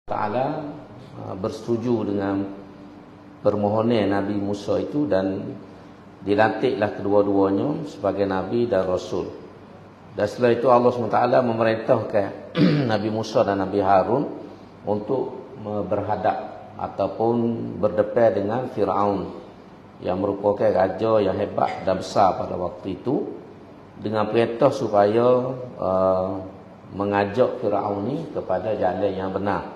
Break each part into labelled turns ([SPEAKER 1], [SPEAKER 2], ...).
[SPEAKER 1] Ta'ala bersetuju dengan permohonan Nabi Musa itu dan dilantiklah kedua-duanya sebagai Nabi dan Rasul. Dan setelah itu Allah SWT memerintahkan Nabi Musa dan Nabi Harun untuk berhadap ataupun berdepan dengan Fir'aun yang merupakan raja yang hebat dan besar pada waktu itu, dengan perintah supaya mengajak Fir'aun ni kepada jalan yang benar.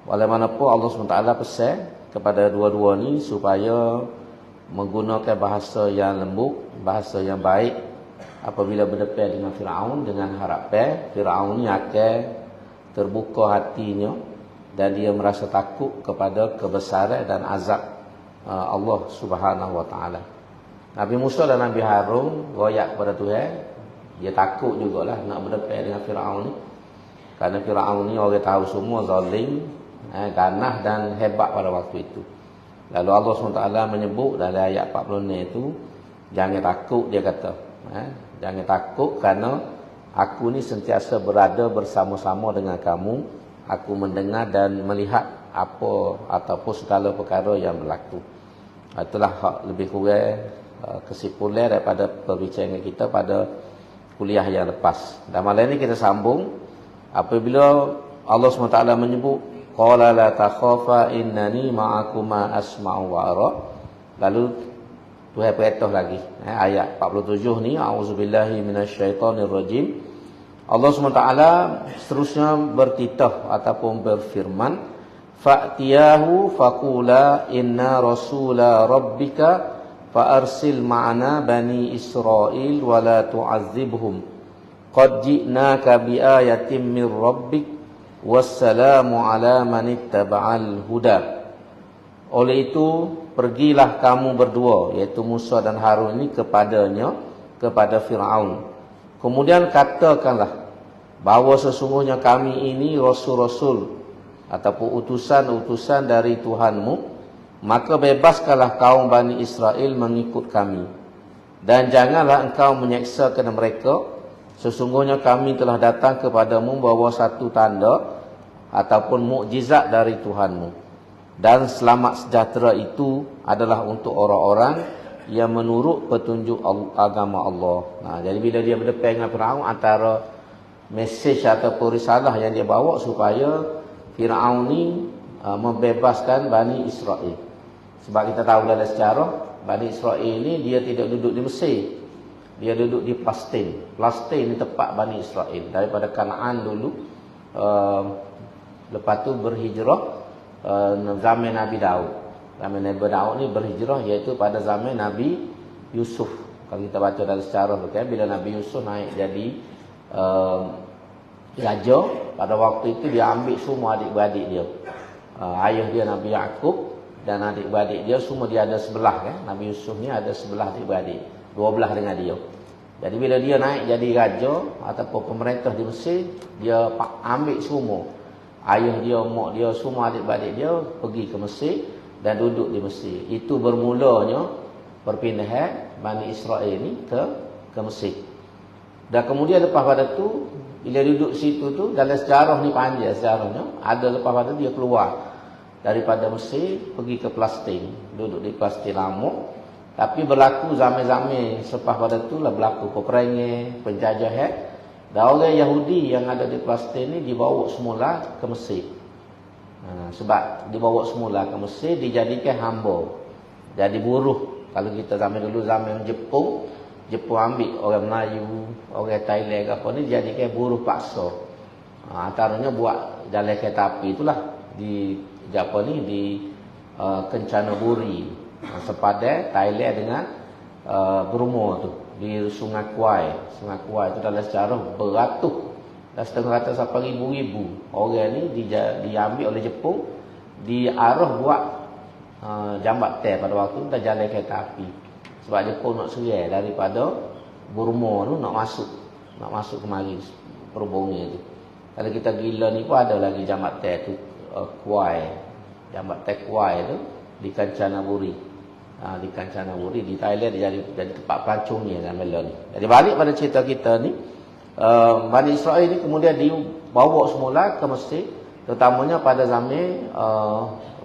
[SPEAKER 1] Walaupun Allah SWT pesan kepada dua-dua ni supaya menggunakan bahasa yang lembut, bahasa yang baik apabila berdepan dengan Fir'aun, dengan harapan Fir'aun ni akan terbuka hatinya dan dia merasa takut kepada kebesaran dan azab Allah Subhanahu Wa Taala. Nabi Musa dan Nabi Harun royak kepada Tuhan, dia takut jugalah nak berdepan dengan Fir'aun ni, kerana Fir'aun ni orang tahu semua zalim, ganas dan hebat pada waktu itu. Lalu Allah SWT menyebut dalam ayat 46 itu, jangan takut, dia kata, jangan takut kerana aku ni sentiasa berada bersama-sama dengan kamu, aku mendengar dan melihat apa ataupun segala perkara yang berlaku. Itulah lebih kurang kesimpulan daripada perbincangan kita pada kuliah yang lepas. Dan malam ini kita sambung apabila Allah SWT menyebut qala la takhafa innani ma'akuma asma'u wa ara. Lalu Tuhan perintah lagi, ayat 47 ni, auzubillahi minasyaitonirrajim. Allah SWT seterusnya bertitah ataupun berfirman, fa'tiyahu faqula inna rasula rabbika fa'arsil ma'ana bani Israel wa la tu'azzibhum qad ji'naka biayatin min rabbik wassalamu ala manittaba'al huda. Oleh itu pergilah kamu berdua, iaitu Musa dan Harun ini, kepadanya, kepada Fir'aun. Kemudian katakanlah bahawa sesungguhnya kami ini rasul-rasul ataupun utusan-utusan dari Tuhanmu, maka bebaskanlah kaum Bani Israel mengikut kami. Dan janganlah engkau menyeksakan mereka, sesungguhnya kami telah datang kepadamu bawa satu tanda ataupun mukjizat dari Tuhanmu. Dan selamat sejahtera itu adalah untuk orang-orang yang menurut petunjuk agama Allah. Jadi bila dia berdepan dengan Fir'aun, antara mesej ataupun risalah yang dia bawa supaya Fir'aun ni membebaskan Bani Israel. Sebab kita tahu dalam sejarah, Bani Israel ni dia tidak duduk di Mesir, dia duduk di Palestin. Palestin ni tempat Bani Israel. Daripada Kanaan dulu, lepas tu berhijrah zaman Nabi Daud. Zaman Nabi Daud ni berhijrah iaitu pada zaman Nabi Yusuf. Kalau kita baca dalam sejarah tu kan, bila Nabi Yusuf naik jadi raja, pada waktu itu dia ambil semua adik-beradik dia. Ayah dia Nabi Yaqub dan adik-beradik dia semua dia ada sebelah kan. Nabi Yusuf ni ada sebelah adik-beradik, 12 dengan dia. Jadi bila dia naik jadi raja ataupun pemerintah di Mesir, dia ambil semua ayah dia, mak dia, semua adik-beradik dia pergi ke Mesir dan duduk di Mesir. Itu bermulanya perpindahan Bani Israel ni ke Mesir. Dan kemudian lepas pada tu, bila duduk situ tu, dalam sejarah ni panjang sejarahnya, ada lepas pada dia keluar daripada Mesir pergi ke Palestin, duduk di Palestin lama. Tapi berlaku zaman-zaman selepas pada tu lah berlaku peperangan, penjajahan. Dan orang Yahudi yang ada di Palestin ni dibawa semula ke Mesir. Sebab dibawa semula ke Mesir, dijadikan hamba, jadi buruh. Kalau kita zaman dulu, zaman Jepun ambil orang Melayu, orang Thailand apa ni, dijadikan buruh paksa. Antaranya buat jalan kereta api itulah di Jepun ni, di Kencana-Buri, sepadan Thailand dengan Burma tu, di Sungai Kuai. Sungai Kuai itu dalam sejarah beratus dan setengah kata sampai ribu-ribu orang ni diambil oleh Jepun, diarah buat jambatan pada waktu tu, dah jalan kereta api. Sebab Jepun nak serai daripada Burma tu nak masuk kemari perhubungan tu. Kalau kita gila ni pun ada lagi jambatan tu, Kuai, jambatan Kuai tu di Kanchanaburi. Di Kanchanaburi di Thailand dia jadi tempat pelancongnya zaman ni. Jadi balik pada cerita kita ni, Bani Israel ni kemudian dibawa semula ke Mesir Terutamanya pada zaman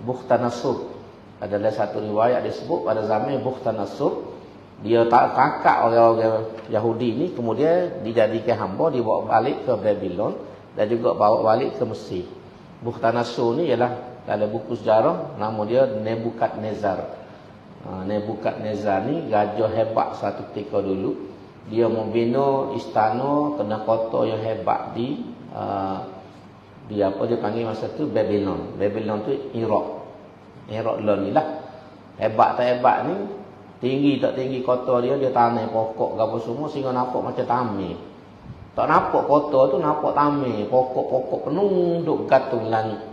[SPEAKER 1] Bukhtanasur. Ada satu riwayat disebut pada zaman Bukhtanasur, dia tak kakak orang-orang Yahudi ni, kemudian dijadikan hamba, dibawa balik ke Babylon dan juga bawa balik ke Mesir. Bukhtanasur ni ialah dalam buku sejarah nama dia Nebukadnezar. Nebukadnezar ni raja hebat satu ketika dulu. Dia membina istana kena kota yang hebat di apa dia panggil masa tu Babylon. Babylon tu Iraq. Iraq ni lah. Hebat tak hebat ni, tinggi tak tinggi kota dia tanam pokok apa semua sehingga nampak macam tamir. Tak nampak kota tu, nampak tamir, pokok-pokok penuh duk gantung langit.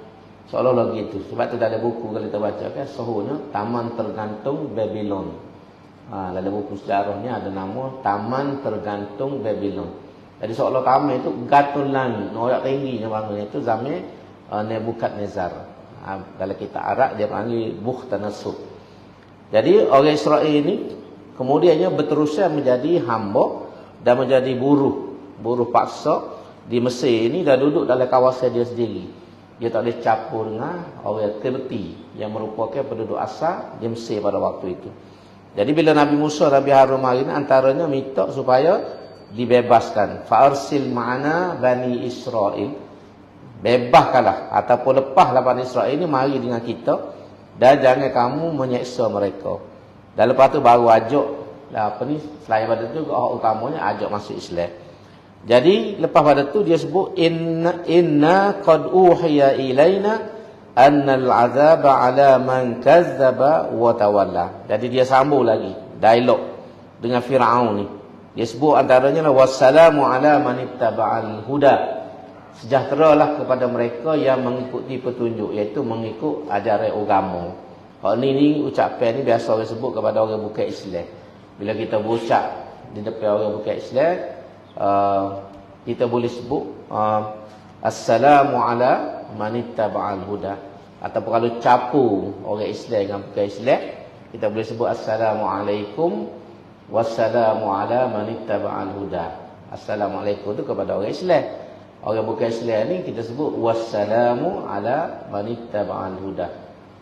[SPEAKER 1] Seolah-olah gitu. Sebab tu dalam buku kalau kita baca kan sahurnya Taman Tergantung Babylon. Dalam buku sejarahnya ada nama Taman Tergantung Babylon. Jadi seolah tamir tu gantung langit, noyak tingginya bangun itu zaman Nebukadnezar. Dalam kitab Arab dia panggil Bukhtanasur. Jadi orang Israel ini kemudiannya berterusan menjadi hamba dan menjadi buruh paksa di Mesir ini, dah duduk dalam kawasan dia sendiri. Dia tak boleh campur dengan orang Qibti yang merupakan penduduk asal di Mesir pada waktu itu. Jadi bila Nabi Musa Nabi Harun mari ni antaranya minta supaya dibebaskan. Fa'arsil ma'ana Bani Israel. Bebaskanlah ataupun lepaslah Bani Israel ini mari dengan kita dan jangan kamu menyeksa mereka. Dan lepas tu baru ajak selain pada tu utamanya ajak masuk Islam. Jadi lepas pada tu dia sebut inna qad uhiya ilaina annal azaba ala man kazzaba wa tawalla. Jadi dia sambung lagi dialog dengan Firaun ni. Dia sebut antaranya wassalamu ala man ittaba'al huda. Sejahteralah kepada mereka yang mengikuti petunjuk, iaitu mengikut ajaran agama. Kalau ni ucapan ni biasa orang sebut kepada orang bukan Islam. Bila kita berucap di depan orang bukan Islam, kita boleh sebut assalamu ala man ittaba'al huda. Ataupun kalau capu orang Islam dengan bukan Islam, kita boleh sebut assalamualaikum wassalamu ala man ittaba'al huda. Assalamualaikum tu kepada orang Islam. Orang bukan Islam ni kita sebut wassalamu ala man ittaba'al huda.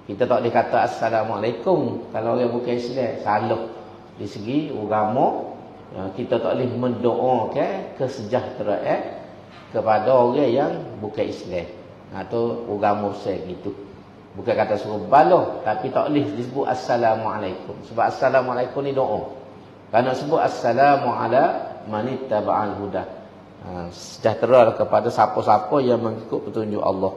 [SPEAKER 1] Kita tak boleh kata assalamualaikum kalau orang bukan Islam, salah di segi agama. Kita tak boleh mendoakan kesejahteraan kepada orang yang bukan Islam atau agama saya gitu. Bukan kata suruh baloh, tapi tak boleh disebut assalamualaikum. Sebab assalamualaikum ni doa. Kalau sebut assalamu ala man ittaba'al huda, sejahtera kepada siapa-siapa yang mengikut petunjuk Allah.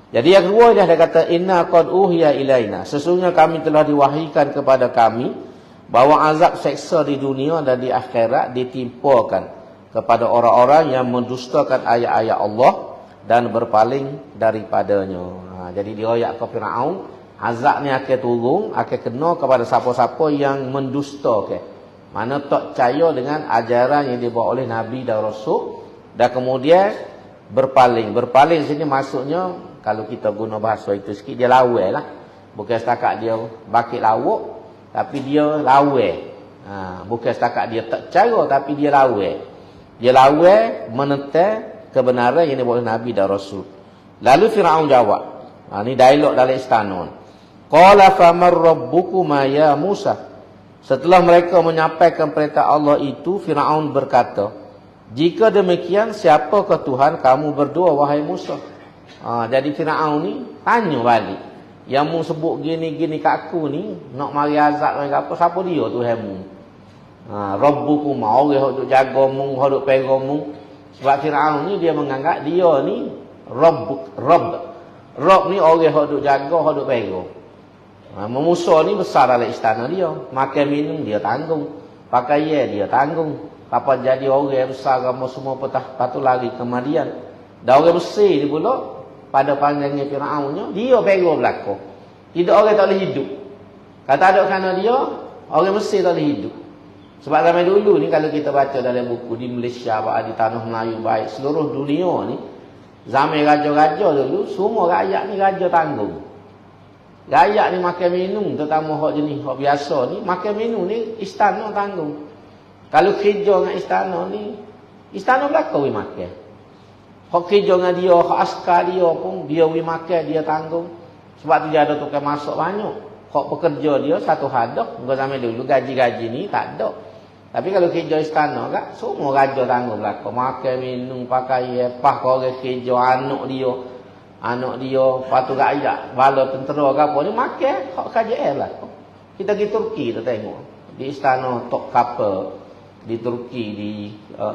[SPEAKER 1] Jadi yang kedua dia kata inna qad uhiya ilaina, sesungguhnya kami telah diwahyukan kepada kami bahawa azab seksa di dunia dan di akhirat ditimpakan kepada orang-orang yang mendustakan ayat-ayat Allah dan berpaling daripadanya. Jadi diriwayat ke Firaun, azab ni akan turun, akan kena kepada siapa-siapa yang mendustakan, mana tak percaya dengan ajaran yang dibawa oleh Nabi dan Rasul, dan kemudian berpaling. Berpaling sini maksudnya kalau kita guna bahasa itu sikit, dia lawai lah. Bukan setakat dia bakit lawak, tapi dia lawai. Bukan setakat dia tak cara, tapi dia lawai. Dia lawai menentang kebenaran yang dibawa oleh Nabi dan Rasul. Lalu Firaun jawab. Ni dialog dalam istana. Qala famar rabbukuma ya Musa. Setelah mereka menyampaikan perintah Allah itu, Firaun berkata, jika demikian, siapakah Tuhan kamu berdua, wahai Musa? Jadi Firaun ni tanya balik. Yang mu sebut gini-gini kat aku ni, nak mari azab ke apa, siapa dia Tuhanmu? Rabbukuma, orang yang duk jaga mu, yang duk pegang mu. Sebab Firaun ni dia menganggap dia ni Rabb ni orang yang duk jaga, yang duk pegang. Musa ni besar dalam istana dia. Makan minum dia tanggung. Pakaian dia tanggung. Kapan jadi orang yang besar agama semua patut lari ke Madian. Dan orang Mesir ni pula, pada pandangan Firaunnya, dia pegang belakang. Tidak orang tak boleh hidup. Kata ada kerana dia, orang Mesir tak boleh hidup. Sebab zaman dulu ni kalau kita baca dalam buku di Malaysia, di tanah Melayu baik, seluruh dunia ni, zaman raja-raja dulu, semua rakyat ni raja tanggung. Rakyat ni makan minum, terutama hak jenis hak biasa ni, makan minum ni istana tanggung. Kalau kerja dengan istana ni, istana belakang we makan. Hak kerja dengan dia, hak askar dia pun, dia pergi makan, dia tanggung. Sebab tu dia ada tukar masuk banyak. Hak pekerja dia satu hadah. Bukan zaman dulu, gaji-gaji ni tak ada. Tapi kalau kerja istana kan, semua raja tanggung belakang. Makan, minum, pakai, apa, korang kerja, anak dia. Anak dia, lepas tu rakyat, bala tentera ke apa ni, makan, hak KJL lah. Kita pergi Turki, kita tengok. Di istana Topkapı, di Turki, di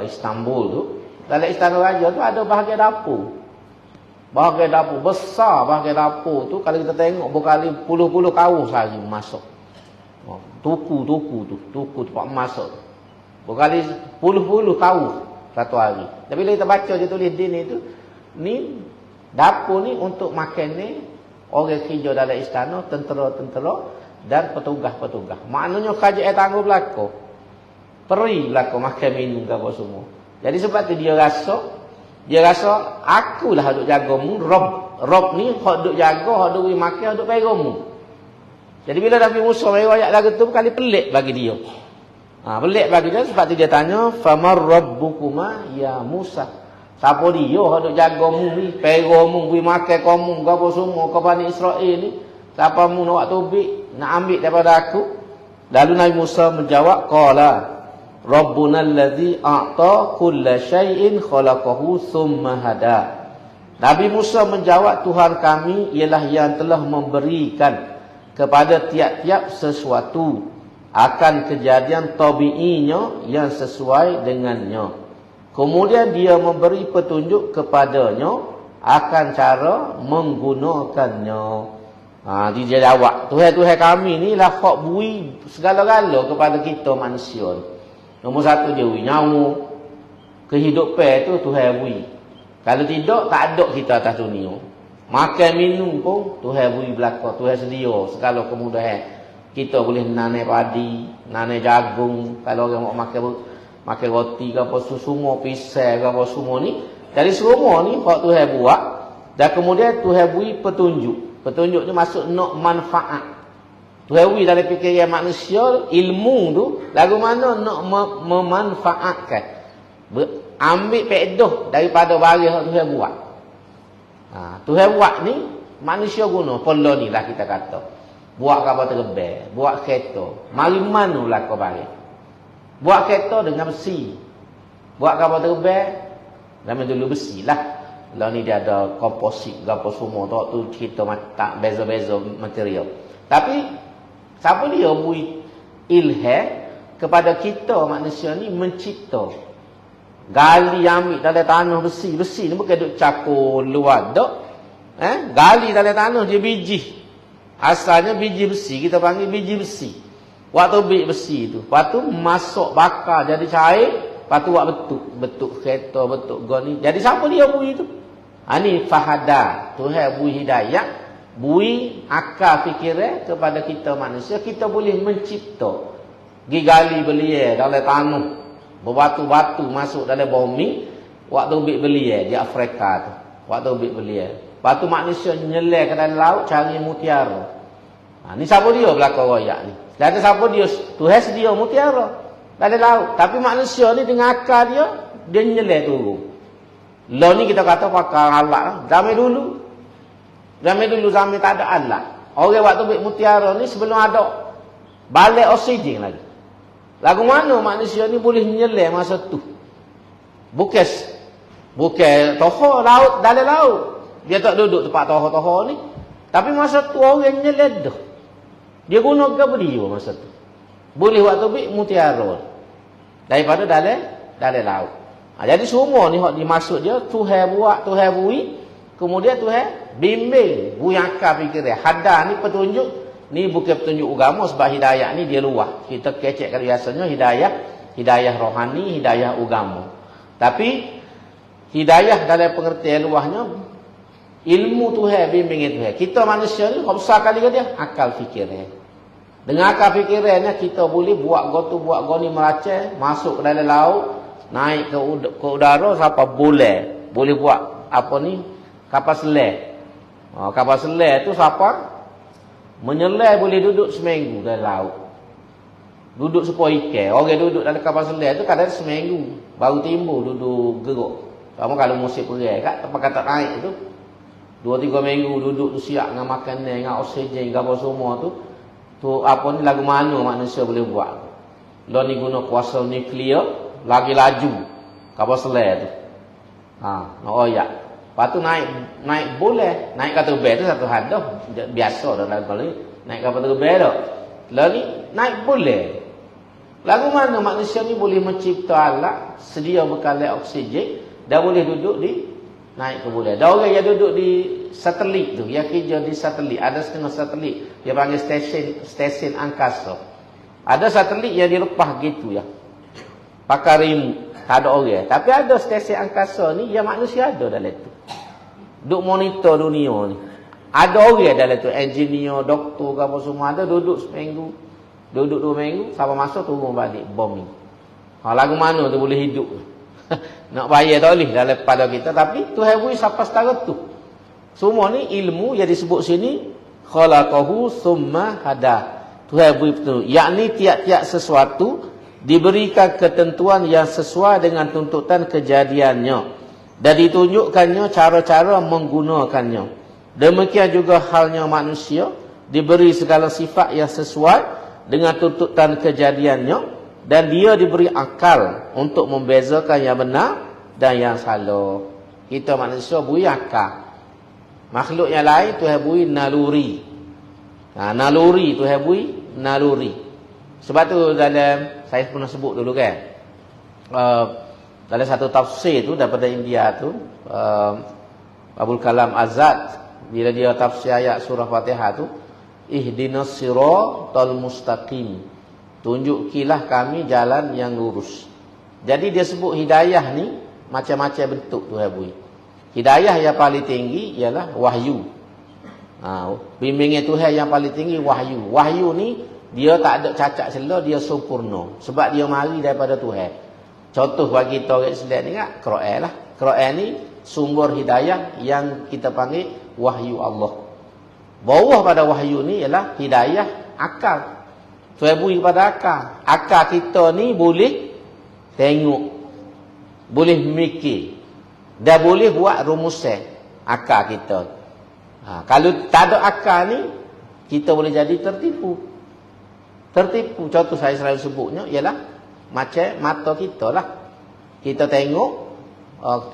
[SPEAKER 1] Istanbul tu. Dalam istana raja tu ada bahagian dapur. Bahagian dapur, besar bahagian dapur tu. Kalau kita tengok berkali puluh-puluh kaus lagi masuk. Tuku tempat masuk. Berkali puluh-puluh kaus satu hari. Tapi bila kita baca dia tulis di ni tu, ni dapur ni untuk makan ni orang kerja dalam istana, tentera-tentera dan petugas-petugas. Maknanya kerajaan tanggung belakang. Peri belakang makan minum ke apa semua. Jadi sebab tu dia rasa akulah hak duk jagamu, Rob ni hak duk jaga, hak duk makan, hak duk pegamu. Jadi bila Nabi Musa mai ayat lagu tu kali pelik bagi dia. Pelik bagi dia sebab tu dia tanya, "Famar rabbukuma ya Musa?" Siapa dia hak duk jagamu ni, pegamu, bui makan kamu, ke apa semua ke Bani Israel ni? Siapa mu nak tubik, nak ambil daripada aku? Lalu Nabi Musa menjawab, qala Rabbuna allazi a'ta kulla syai'in khalaqahu thumma hada. Nabi Musa menjawab, Tuhan kami ialah yang telah memberikan kepada tiap-tiap sesuatu akan kejadian tabi'inya yang sesuai dengannya. Kemudian dia memberi petunjuk kepadanya akan cara menggunakannya. Dia jawab, Tuhan kami ni lah hak bui segala-gala kepada kita manusia. Nombor satu dia bui nyawa. Kehidupan tu Tuhan bui. Kalau tidak, tak ada kita atas dunia. Makan minum pun Tuhan bui belakang. Tuhan sedia segala kemudahan. Kita boleh nanai padi, nanai jagung. Kalau orang mau makan roti ke apa, semua pisang ke apa semua ni. Jadi semua ni hak Tuhan buat. Dan kemudian Tuhan bui petunjuk. Petunjuk ni masuk nak manfaat. Tuhan bui dalam fikiran manusia, ilmu tu lagu mana nak memanfaatkan. Ambil faedah daripada barang yang Tuhan buat. Tuhan buat ni manusia guna. Pola ni lah kita kata. Buat kapal terbang, buat kereta. Mari mana lah kau barang. Buat kereta dengan besi. Buat kapal terbang, zaman dulu besi lah. Lah ni dia ada komposit apa semua tu kita tak beza-beza material. Tapi siapa dia bui ilham kepada kita manusia ni mencipta. Gali ambil dalam tanah besi. Besi ni bukan duk cakul luar dak. Gali dalam tanah dia biji. Asalnya biji besi, kita panggil biji besi. Waktu biji besi tu, lepas tu masuk bakar jadi cair, lepas tu buat betuk kereta, betuk goni. Jadi siapa dia bui tu? Ni fahada, Tuhan bui hidayah, bui akal fikiran kepada kita manusia, kita boleh mencipta. Gigali belia dalam tanah, berbatu-batu masuk dalam bumi, waktu bik belia di Afrika tu. Waktu bik belia. Lepas tu manusia nyelai ke dalam laut cari mutiara. Ni siapa dia belakang royak ni? Dan siapa dia? Tuhan sedia mutiara dalam laut. Tapi manusia ni dengan akal dia nyelai turun. Law ni kita kata pakai alat. Zaman dulu tak ada alat. Orang waktu bik mutiara ni sebelum ada balik oksigen lagi. Lagu mana manusia ni boleh nyelai masa tu? Bukan toho laut dalam laut. Dia tak duduk tempat toho-toho ni. Tapi masa tu orang nyelai dah. Dia guna ke dia masa tu. Boleh waktu bik mutiara daripada dalam laut. Jadi semua ni hak dimaksud dia Tuhan buat, Tuhan bui, kemudian Tuhan bimbing, bui akal fikiran. Hada ni petunjuk, ni bukan petunjuk agama sebab hidayah ni dia luah. Kita kecek kan biasanya hidayah rohani, hidayah agama. Tapi hidayah dalam pengertian luahnya ilmu Tuhan, bimbing Tuhan. Kita manusia ni hak besar kali ke dia akal fikiran. Dengan akal fikirannya kita boleh buat gotu, buat goni meracau, masuk ke dalam laut, naik ke udara sampai boleh buat apa ni kapal selam. Kapal selam tu siapa menyelam boleh duduk seminggu dalam laut. Duduk sepoi ikan. Orang duduk dalam kapal selam tu kadang seminggu baru timbul duduk geruk. Kamu kalau musim perih kat tempat kata naik tu 2-3 minggu duduk tu siap dengan makanan, dengan oksigen, apa semua tu apa ni lagu mana manusia boleh buat. Lo ni guna kuasa nuklear lagi laju kapal selam tu. Nak oyak. Lepas tu naik boleh, naik kapal terbang tu satu hal dah biasa dah lagu ni. Naik kapal terbang dah. Lah ni naik boleh. Lagu mana manusia ni boleh mencipta alat, sedia bekal oksigen, dah boleh duduk di naik ke boleh. Dah orang yang duduk di satelit tu, yang kerja di satelit, ada setengah satelit, dia panggil stesen angkasa. Ada satelit yang dilepas gitu ya. Pakai remote, tak ada orang. Tapi ada stesen angkasa ni yang manusia ada dalam tu. Duk monitor dunia ni. Ada orang dalam tu, engineer, doktor, apa semua ada duduk seminggu, duduk 2 minggu, sampai masuk turun balik bom ni. Lagu mana tu boleh hidup? Nak bayar tak boleh dalam pada kita, tapi Tuhan beri sampai setara tu. Semua ni ilmu yang disebut sini khalaqahu summa hada. Tuhan beri betul, yakni tiap-tiap sesuatu diberikan ketentuan yang sesuai dengan tuntutan kejadiannya dan ditunjukkannya cara-cara menggunakannya. Demikian juga halnya manusia diberi segala sifat yang sesuai dengan tuntutan kejadiannya dan dia diberi akal untuk membezakan yang benar dan yang salah. Kita manusia beri akal. Makhluk yang lain Tuhan beri naluri. Naluri Tuhan beri naluri. Sebab tu dalam saya pernah sebut dulu kan. Dalam satu tafsir tu daripada India tu Abdul Kalam Azad bila dia tafsir ayat surah Fatihah tu, ihdinas siratal mustaqim, tunjukilah kami jalan yang lurus. Jadi dia sebut hidayah ni macam-macam bentuk Tuhan beri. Hidayah yang paling tinggi ialah wahyu. Bimbingan Tuhan yang paling tinggi wahyu. Wahyu ni dia tak ada cacat celah, dia sempurna sebab dia mari daripada Tuhan. Contoh bagi kita orang Islam ni kan Quran lah. Quran ni sumber hidayah yang kita panggil wahyu Allah. Bawah pada wahyu ni ialah hidayah akal. Tuhan beri kepada akal. Akal kita ni boleh tengok, boleh mikir, dan boleh buat rumusan akal kita. Kalau tak ada akal ni, kita boleh jadi tertipu. Tertipu. Contoh saya selalu sebutnya ialah macam mata kita lah. Kita tengok,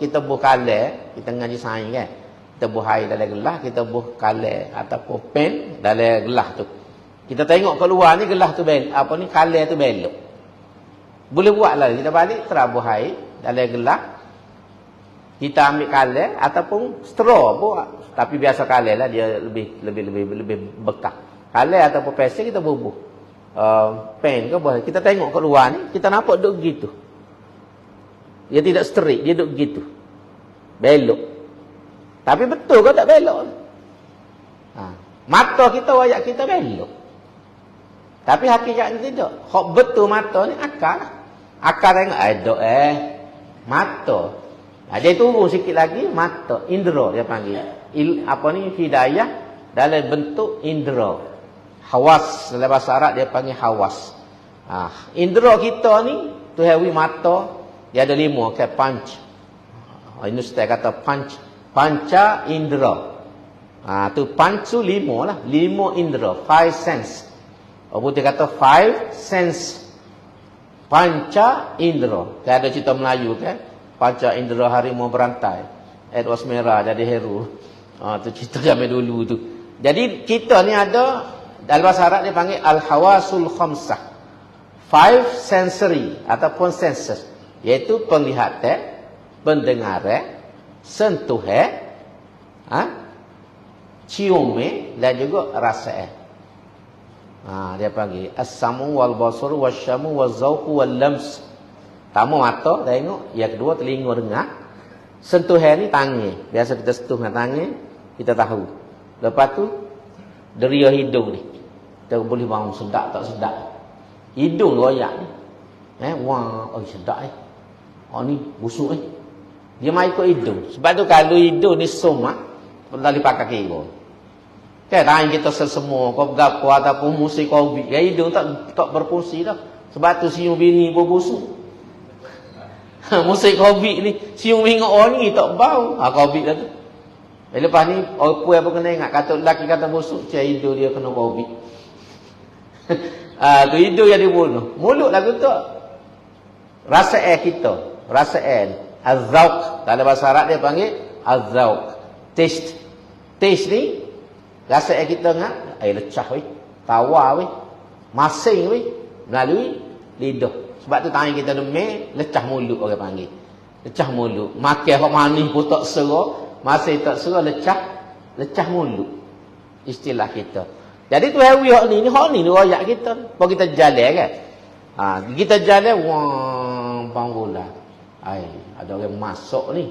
[SPEAKER 1] kita buh kalah, kita ngaji sains kan. Kita buh air dalam gelas, kita buh kalah ataupun pen dalam gelas tu. Kita tengok keluar ni gelas tu apa ni kalah tu belok. Boleh buat lah, kita balik terabuh air dalam gelas. Kita ambil kalah ataupun straw pun, tapi biasa kalah lah, dia lebih bekas. Kalah ataupun pesek kita bubuh. Pen ke boleh. Kita tengok keluar ni, kita nampak duk gitu. Dia tidak straight, dia duk gitu. Belok. Tapi betul ke tak belok? Mata kita, wayak kita belok. Tapi hakikatnya tidak. Hak betul mata ni akal. Akal tengok mata. Dia turun sikit lagi mata, indera dia panggil. Hidayah dalam bentuk indera. Hawas dalam bahasa Arab dia panggil hawas. Indera kita ni Tuhan beri mata, dia ada 5 kayak punch. Ini Ustaz kata punch. Panca indera. Tu punch tu 5 lah. 5 indera, 5 sense. Dia kata 5 sense. Panca indera. Kan ada cerita Melayu kan? Panca indera harimau berantai. Edward merah jadi hero. Tu cerita zaman dulu tu. Jadi kita ni ada dalam bahasa Arab dia panggil al-hawasul khamsah. 5 sensory ataupun senses, iaitu penglihatan, pendengaran, sentuhan, cium dan juga rasa. Dia panggil as-samu wal basaru wasyamu wazauqu wal lams. Pertama mata tengok, yang kedua telinga dengar, sentuhan ni tangan. Biasa kita sentuh dengan tangan, kita tahu. Lepas tu deria hidung ni. Kita boleh bangun sedap tak sedap. Hidung royak ni. Sedap ni busuk Dia mai ikut hidung. Sebab tu kalau hidung ni soma, boleh pakai kira. Kan tangan kita sesemua, kau bergapo ataupun musik covid. Ya hidung tak berfungsi dah. Sebab tu siung bini berbusuk. Musim Covid ni, siung minggu orang ni tak bau. Covid dah tu. Lepas ni, apa kena ingat, kata lelaki kata busuk, cik hidung dia kena Covid. Tu hidung yang dibunuh. Mulut lagu tu. Rasa air kita. Rasa air. Az-zawq. Dalam bahasa Arab dia panggil az-zawq. Taste. Taste ni, rasa air kita dengan air lecah weh. Tawar weh. Masing weh. Melalui lidah. Sebab tu tangan kita demik, lecah mulut orang panggil. Lecah mulut. Makan apa manis pun tak serah. Masih tak serah lecah mulut. Istilah kita. Jadi tu hawi hak ni royak kita. Kalau kita jalan kan. Kita jalan wah bangula. Ada orang masuk ni.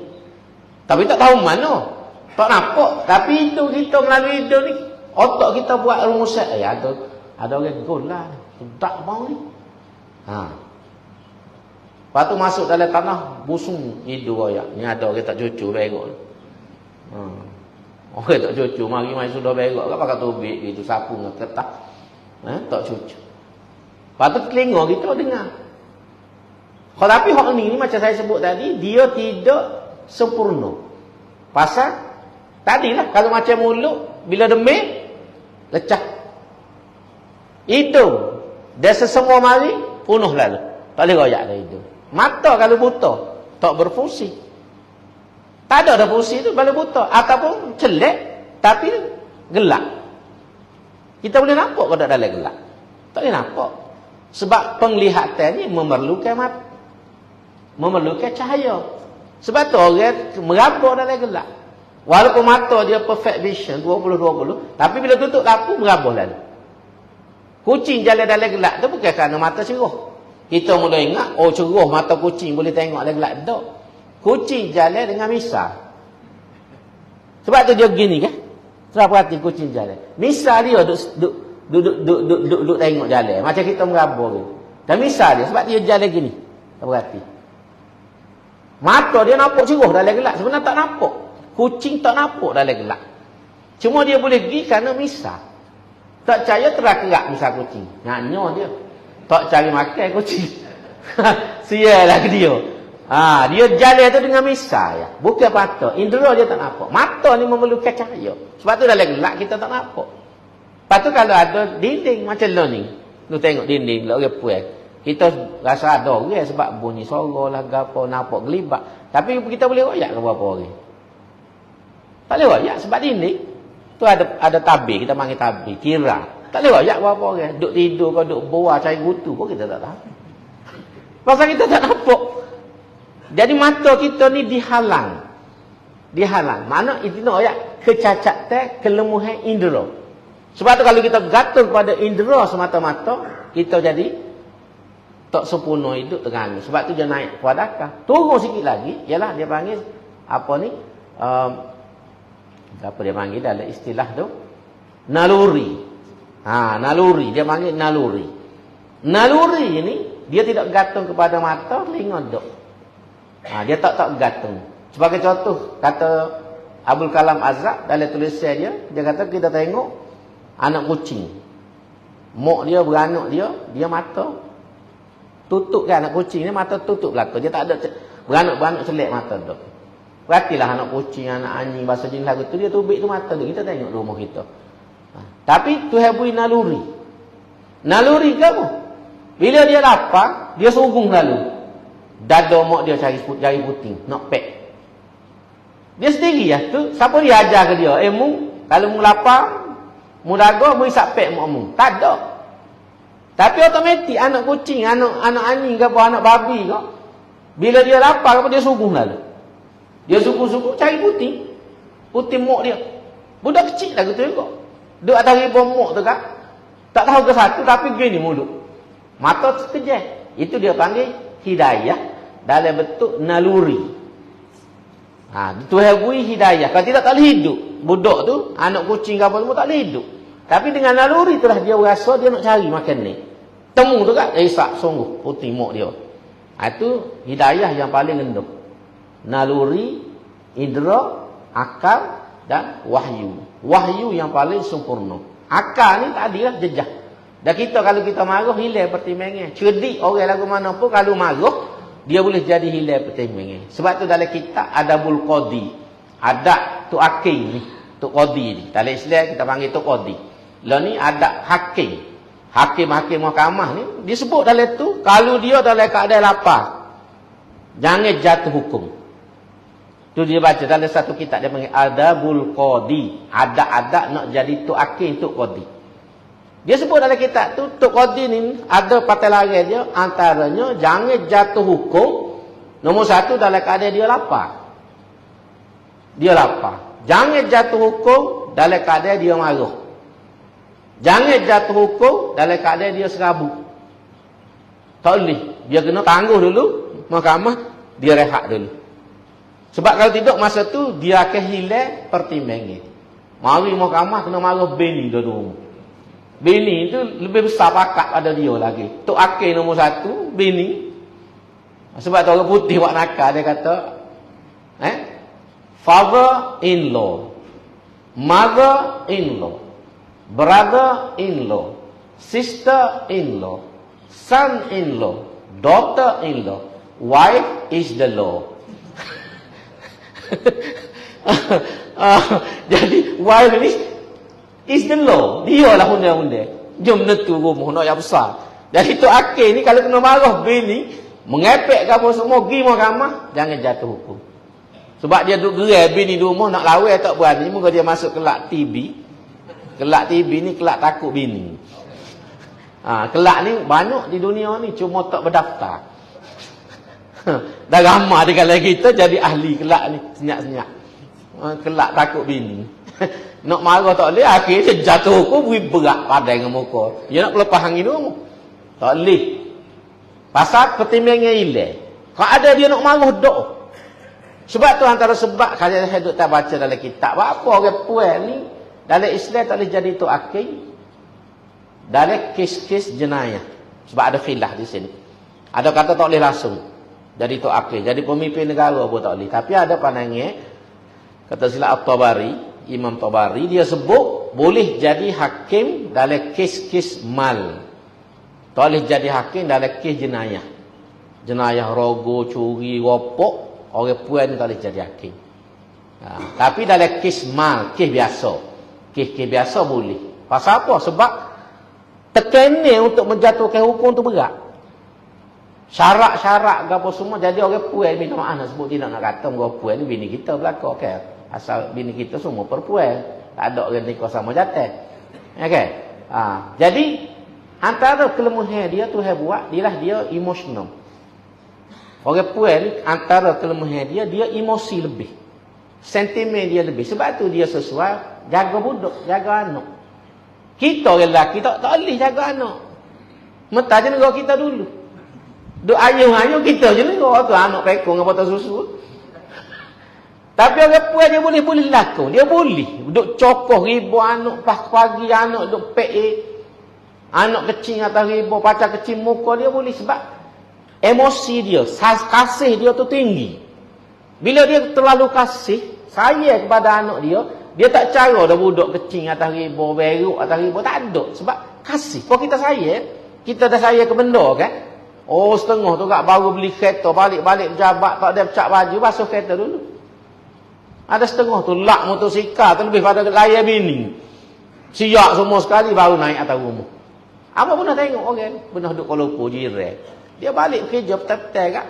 [SPEAKER 1] Tapi tak tahu mana. Tak nampak. Tapi itu kita melalui itu ni. Otak kita buat rumusan. Ada orang golah. Tak mau ni. Lepas tu masuk dalam tanah. Busung hidup royak. Ni ada orang tak cucu berok ni. Orang tak cucu. Mari sudah berok. Apa kata ubik itu sapu dengan ketah. Tak cucu. Lepas tu telinga kita dengar. Tapi hak ni macam saya sebut tadi. Dia tidak sempurna. Pasal tadilah kalau macam mulut. Bila demik. Lecah. Hidung. Dia sesemua mari. Punuh lalu. Tak boleh royak dah hidung. Mata kalau buta. Tak berfungsi. Tak ada fungsi tu bala buta. Ataupun celek. Tapi gelap. Kita boleh nampak kalau dalam gelap. Tak boleh nampak. Sebab penglihatan ni memerlukan mata. Memerlukan cahaya. Sebab tu orang merabak dalam gelap. Walaupun mata dia perfect vision 20-20. Tapi bila tutup lampu merabak lalu. Kucing jalan dalam gelap tu bukan kerana mata cerah. Kita mula ingat, cerah mata kucing boleh tengok dalam gelap. Tak. Kucing jalan dengan misal. Sebab tu dia gini kan. Sebab perhati kucing jalan. Misal dia duduk tengok jalan. Macam kita merabak gitu. Dan misal dia, sebab dia jalan gini. Tak perhati. Mata dia nampak cerah dalam gelap. Sebenarnya tak nampak. Kucing tak nampak dalam gelap. Cuma dia boleh pergi kerana misal. Tak percaya terak-terak misal kucing. Nyanyi dia. Tak cari makan kucing. Sialah ke dia. Dia jalan tu dengan misal ya. Bukan mata. Indera dia tak nampak. Mata ni memerlukan cahaya. Sebab tu dalam gelap kita tak nampak. Lepas tu kalau ada dinding macam lo ni. Lu tengok dinding lah orang puas. Kita rasa ada orang sebab bunyi suara lah gapo nampak gelibat. Tapi kita boleh royak ke berapa orang? Tak boleh royak sebab dinding. Tu ada tabir, kita panggil tabir, kira. Tak boleh royak berapa orang. Duk tidur ke duk buah cari gutu pun kita tak tahu. Pasal kita tak nampak. Jadi mata kita ni dihalang. Dihalang. Mana itu nak royak kecacatan, kelemahan indera. Sebab tu kalau kita gatul pada indera semata-mata, kita jadi tak sempurna hidup terganggu. Sebab tu dia naik kepada turun sikit lagi, ialah dia panggil apa ni? Apa dia panggil dalam istilah tu? Naluri. Naluri. Dia panggil naluri. Naluri ini, dia tidak gantung kepada mata, telinga dok. Dia tak gantung. Sebagai contoh, kata Abdul Kalam Azhar dalam tulisan dia kata kita tengok anak kucing. Mak dia beranak dia mata tutup kan anak kucing ni, mata tutup belakang. Dia tak ada beranak celak mata dok. Perhatilah anak kucing, anak anjing, bahasa jenis lagu tu, dia tubik tu mata dia. Kita tengok rumah kita. Tapi Tuhan beri naluri. Naluri ke apa? Bila dia lapar, dia sunggung lalu. Dada mak dia cari puting, nak pek. Dia sendiri ya tu. Siapa dia ajar ke dia? Mu, kalau mu lapar, mu daga, mu isap pek mak mu. Tak ada. Tapi otomatik anak kucing, anak anjing ke apa, anak babi ke, bila dia lapar apa, dia sunggung lalu. Dia suku-suku cari puting. Puting mak dia. Budak kecil lah gitu juga. Duduk atas ribuan mak tu kan. Tak tahu ke satu tapi gini mulut. Mata terkejap. Itu dia panggil hidayah dalam bentuk naluri. Tuhan beri hidayah. Kalau tidak tak boleh hidup. Budak tu, anak kucing ke apa semua tak boleh hidup. Tapi dengan naluri itulah dia rasa dia nak cari makan ni. Temu tu kan, isak sungguh puting mak dia. Itu hidayah yang paling rendah. Naluri, indera, akal dan wahyu. Wahyu yang paling sempurna. Akal ni tadi lah jejak. Dan kita kalau kita marah hilang pertimbangan. Cerdik orang lagu mana pun kalau marah dia boleh jadi hilang pertimbangan. Sebab tu dalam kitab adabul qadi, adab tu hakim ni, tu qadi ni. Dalam Islam kita panggil tu qadi. Lah ni adab hakim. Hakim-hakim mahkamah ni disebut dalam tu, kalau dia dalam keadaan lapar, jangan jatuh hukum. Tu dia baca dalam satu kitab dia panggil adabul qadi. Adab-adab nak jadi tu hakim, tu qadi. Dia sebut dalam kitab tu, Tok Qadi ni ada patah larang dia, antaranya jangan jatuh hukum. Nombor satu dalam keadaan dia lapar. Dia lapar. Jangan jatuh hukum dalam keadaan dia marah. Jangan jatuh hukum dalam keadaan dia serabut. Tak boleh. Dia kena tangguh dulu, mahkamah, dia rehat dulu. Sebab kalau tidak masa tu, dia akan hilang pertimbangan. Mari mahkamah kena marah bini dulu. Bini itu lebih besar pakat pada dia lagi. Tok akil nombor satu, bini. Sebab tu orang putih buat nakal, dia kata, father-in-law, mother-in-law, brother-in-law, sister-in-law, son-in-law, daughter-in-law, wife is the law. Jadi, wife ni is the law. Dia lah undang-undang. Dia menentu rumah nak yang besar. Jadi tu akhir ni kalau kena marah bini, mengepek ke apa semua, pergi mahkamah, jangan jatuh hukum. Sebab dia duduk gerai bini di rumah, nak lawan tak berani, moga dia masuk kelak TB. Kelak TB ni kelak takut bini. Kelak ni banyak di dunia ni, cuma tak berdaftar. Dah ramai dia kalau kita jadi ahli kelak ni, senyap-senyap. Kelak takut bini. Nak marah tak boleh, akhirnya jatuh hukum, berat padai dengan muka. Dia nak lepas angin rumah. Tak boleh. Pasal pertimbangan hilang. Kalau ada dia nak marah, dok. Sebab tu antara sebab, kalau saya duduk tak baca dalam kitab, apa orang puan ni, dalam Islam tak boleh jadi tu akhir. Dalam kes-kes jenayah. Sebab ada khilaf di sini. Ada kata tak boleh langsung. Jadi tu akhir. Jadi pemimpin negara pun tak boleh. Tapi ada pandangan, kata sila At-Tabari, Imam Tabari, dia sebut boleh jadi hakim dalam kes-kes mal. Tak boleh jadi hakim dalam kes jenayah. Jenayah rogo, curi, ropok, orang puan tak boleh jadi hakim. Tapi dalam kes mal, kes biasa. Kes-kes biasa boleh. Pasal apa? Sebab tekanan untuk menjatuhkan hukum tu berat. Syarat-syarat ke apa semua, jadi orang puan, minta maaf nak sebut, tidak nak kata orang puan ni bini kita belakang, kan? Asal bini kita semua perempuan. Tak ada orang nikah sama jantan. Okay? Jadi, antara kelemahan dia Tuhan buat, dia emosional. Orang puan, antara kelemahan dia emosi lebih. Sentimen dia lebih. Sebab tu dia sesuai, jaga budak, jaga anak. Kita orang lelaki tak boleh jaga anak. Mentah je negara kita dulu. Duk ayuh-ayuh kita je negara tu, anak pekong apa tak susu. Tapi orang puan dia boleh laku. Dia boleh. Duk cokoh ribu anak pagi anak duk pek. Anak kecil atas ribu, pacar kecil muka dia boleh. Sebab emosi dia, kasih dia tu tinggi. Bila dia terlalu kasih, sayang kepada anak dia tak cara dah budak kecil atas ribu, beruk atas ribu. Tak ada. Sebab kasih. Kalau kita sayang, kita dah sayang ke benda kan. Oh setengah tu kak baru beli kereta, balik-balik pejabat, tak ada pecah baju, basuh kereta dulu. Ada setengah tu lak motosikal tu lebih pada layar bini. Siap semua sekali baru naik atas rumah. Apa pernah tengok orang pernah duduk Kuala Lumpur jiran. Dia balik kerja petai-petai kak.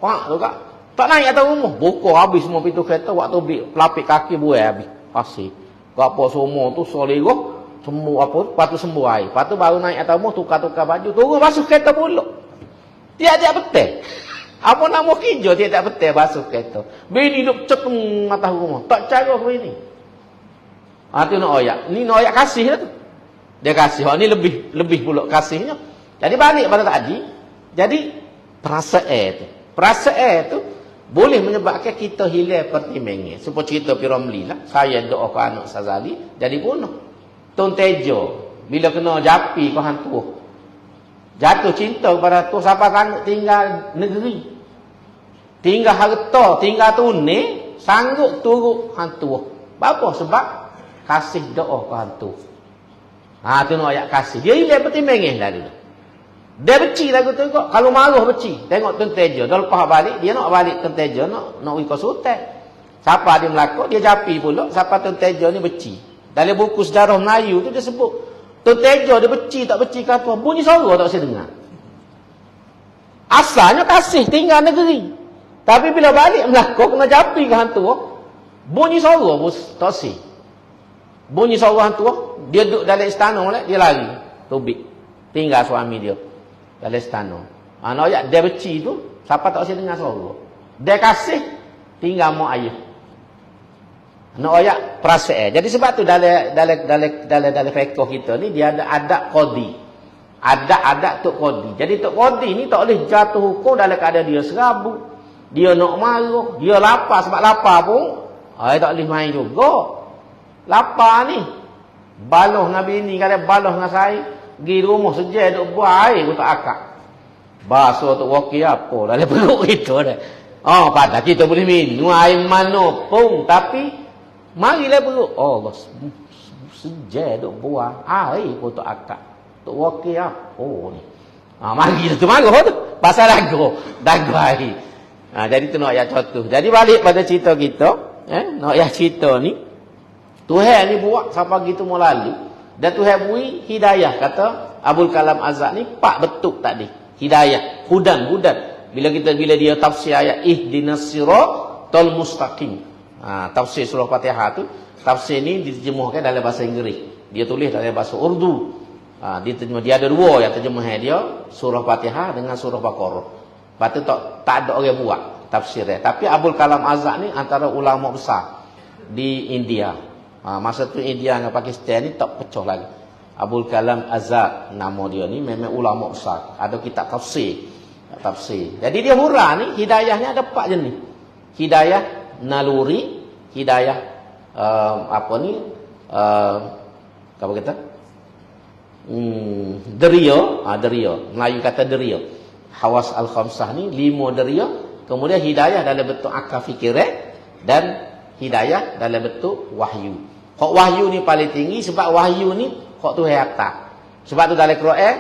[SPEAKER 1] Pak tu kak. Tak naik atas rumah. Buka habis semua pintu kereta, waktu beli pelapik kaki buai habis. Pasir. Apa semua tu soleroh, semua apa, lepas tu sembuh air. Lepas tu baru naik atas rumah, tukar-tukar baju, turun basuh kereta pula. Tiap-tiap petai. Apa nama kerja tiap-tiap petai basuh kereta. Bini duduk cekung atas rumah. Tak cara ke bini. Tu nak oyak. Ni nak oyak kasih lah tu. Dia kasih. Ni lebih pula kasihnya. Jadi balik pada tadi. Jadi perasaan tu. Perasaan tu boleh menyebabkan kita hilang pertimbangan. Seperti cerita Piramli lah. Saya doa ke anak Sazali. Jadi bunuh. Tun Tejo. Bila kena japi ke hantu. Jatuh cinta kepada tu. Sampai kan tinggal negeri. Tinggal harta, tinggal tunai, sanggup turut hantu. Apa? Sebab kasih doa ke hantu. Tu nak ayat kasih. Dia hilang pertimbangan dari tu. Dia beci lagu tu kok. Kalau marah beci. Tengok tenteja. Dah lepas balik, dia nak balik tenteja, nak ikut sultan. Siapa dia melakuk, dia japi pula. Siapa tenteja ni beci. Dalam buku sejarah Melayu tu dia sebut, tenteja dia beci, tak beci ke apa. Bunyi suara tak saya dengar. Asalnya kasih tinggal negeri. Tapi bila balik melakuk, kena japi ke hantu. Bunyi suara pun tak sih. Bunyi suara hantu, dia duduk dalam istana, dia lari. Tubik. Tinggal suami dia. Dalam istana. Nak ayat dia beci tu, siapa tak usah dengar suara. Dia kasih, tinggal mak ayah. Nak ayat perasaan. Jadi sebab tu dalam fiqh kita ni, dia ada adab qadi. Adab Tok Qadi. Jadi Tok Qadi ni tak boleh jatuh hukum dalam keadaan dia serabut. Dia nak marah. Dia lapar. Sebab lapar pun, dia tak boleh main juga. Lapar ni. Baloh Nabi ni, kalau baloh dengan saya, pergi rumah sejak duk buah air pun tak akak. Basuh Tok Waki apa dalam perut kita dah. Padahal kita boleh minum air mana pun. Tapi, marilah perut. Allah, sejak duk buah air pun tak akak. Tok Waki apa ni. Mari tu marah tu. Pasal dagu air. Jadi tu nak ayat contoh. Jadi balik pada cerita kita. Nak ayat cerita ni. Tuhan ni buat sampai gitu mau lalu. Dan Tuhan beri hidayah. Kata Abul Kalam Azad ni pak betul tadi. Hidayah. Hudan. Bila dia tafsir ayat ihdinas siratal mustaqim. Tafsir surah Fatihah tu. Tafsir ni diterjemahkan dalam bahasa Inggeris. Dia tulis dalam bahasa Urdu. Dia ada dua yang terjemah dia. Surah Fatihah dengan surah Baqarah. Lepas tu tak ada orang buat tafsirnya. Tapi Abul Kalam Azad ni antara ulama besar di India. Masa tu India dengan Pakistan ni tak pecah lagi. Abul Kalam Azad nama dia ni memang ulama besar. Ada kitab tafsir. Jadi dia hurah ni hidayahnya ada 4 jenis. Hidayah naluri, hidayah apa kata? Deria. Melayu kata deria. Hawas al-khamsah ni 5 deria. Kemudian hidayah dalam bentuk akal fikiran dan hidayah dalam bentuk wahyu. Hak wahyu ni paling tinggi sebab wahyu ni hak Tuhan atas. Sebab tu dalam Quran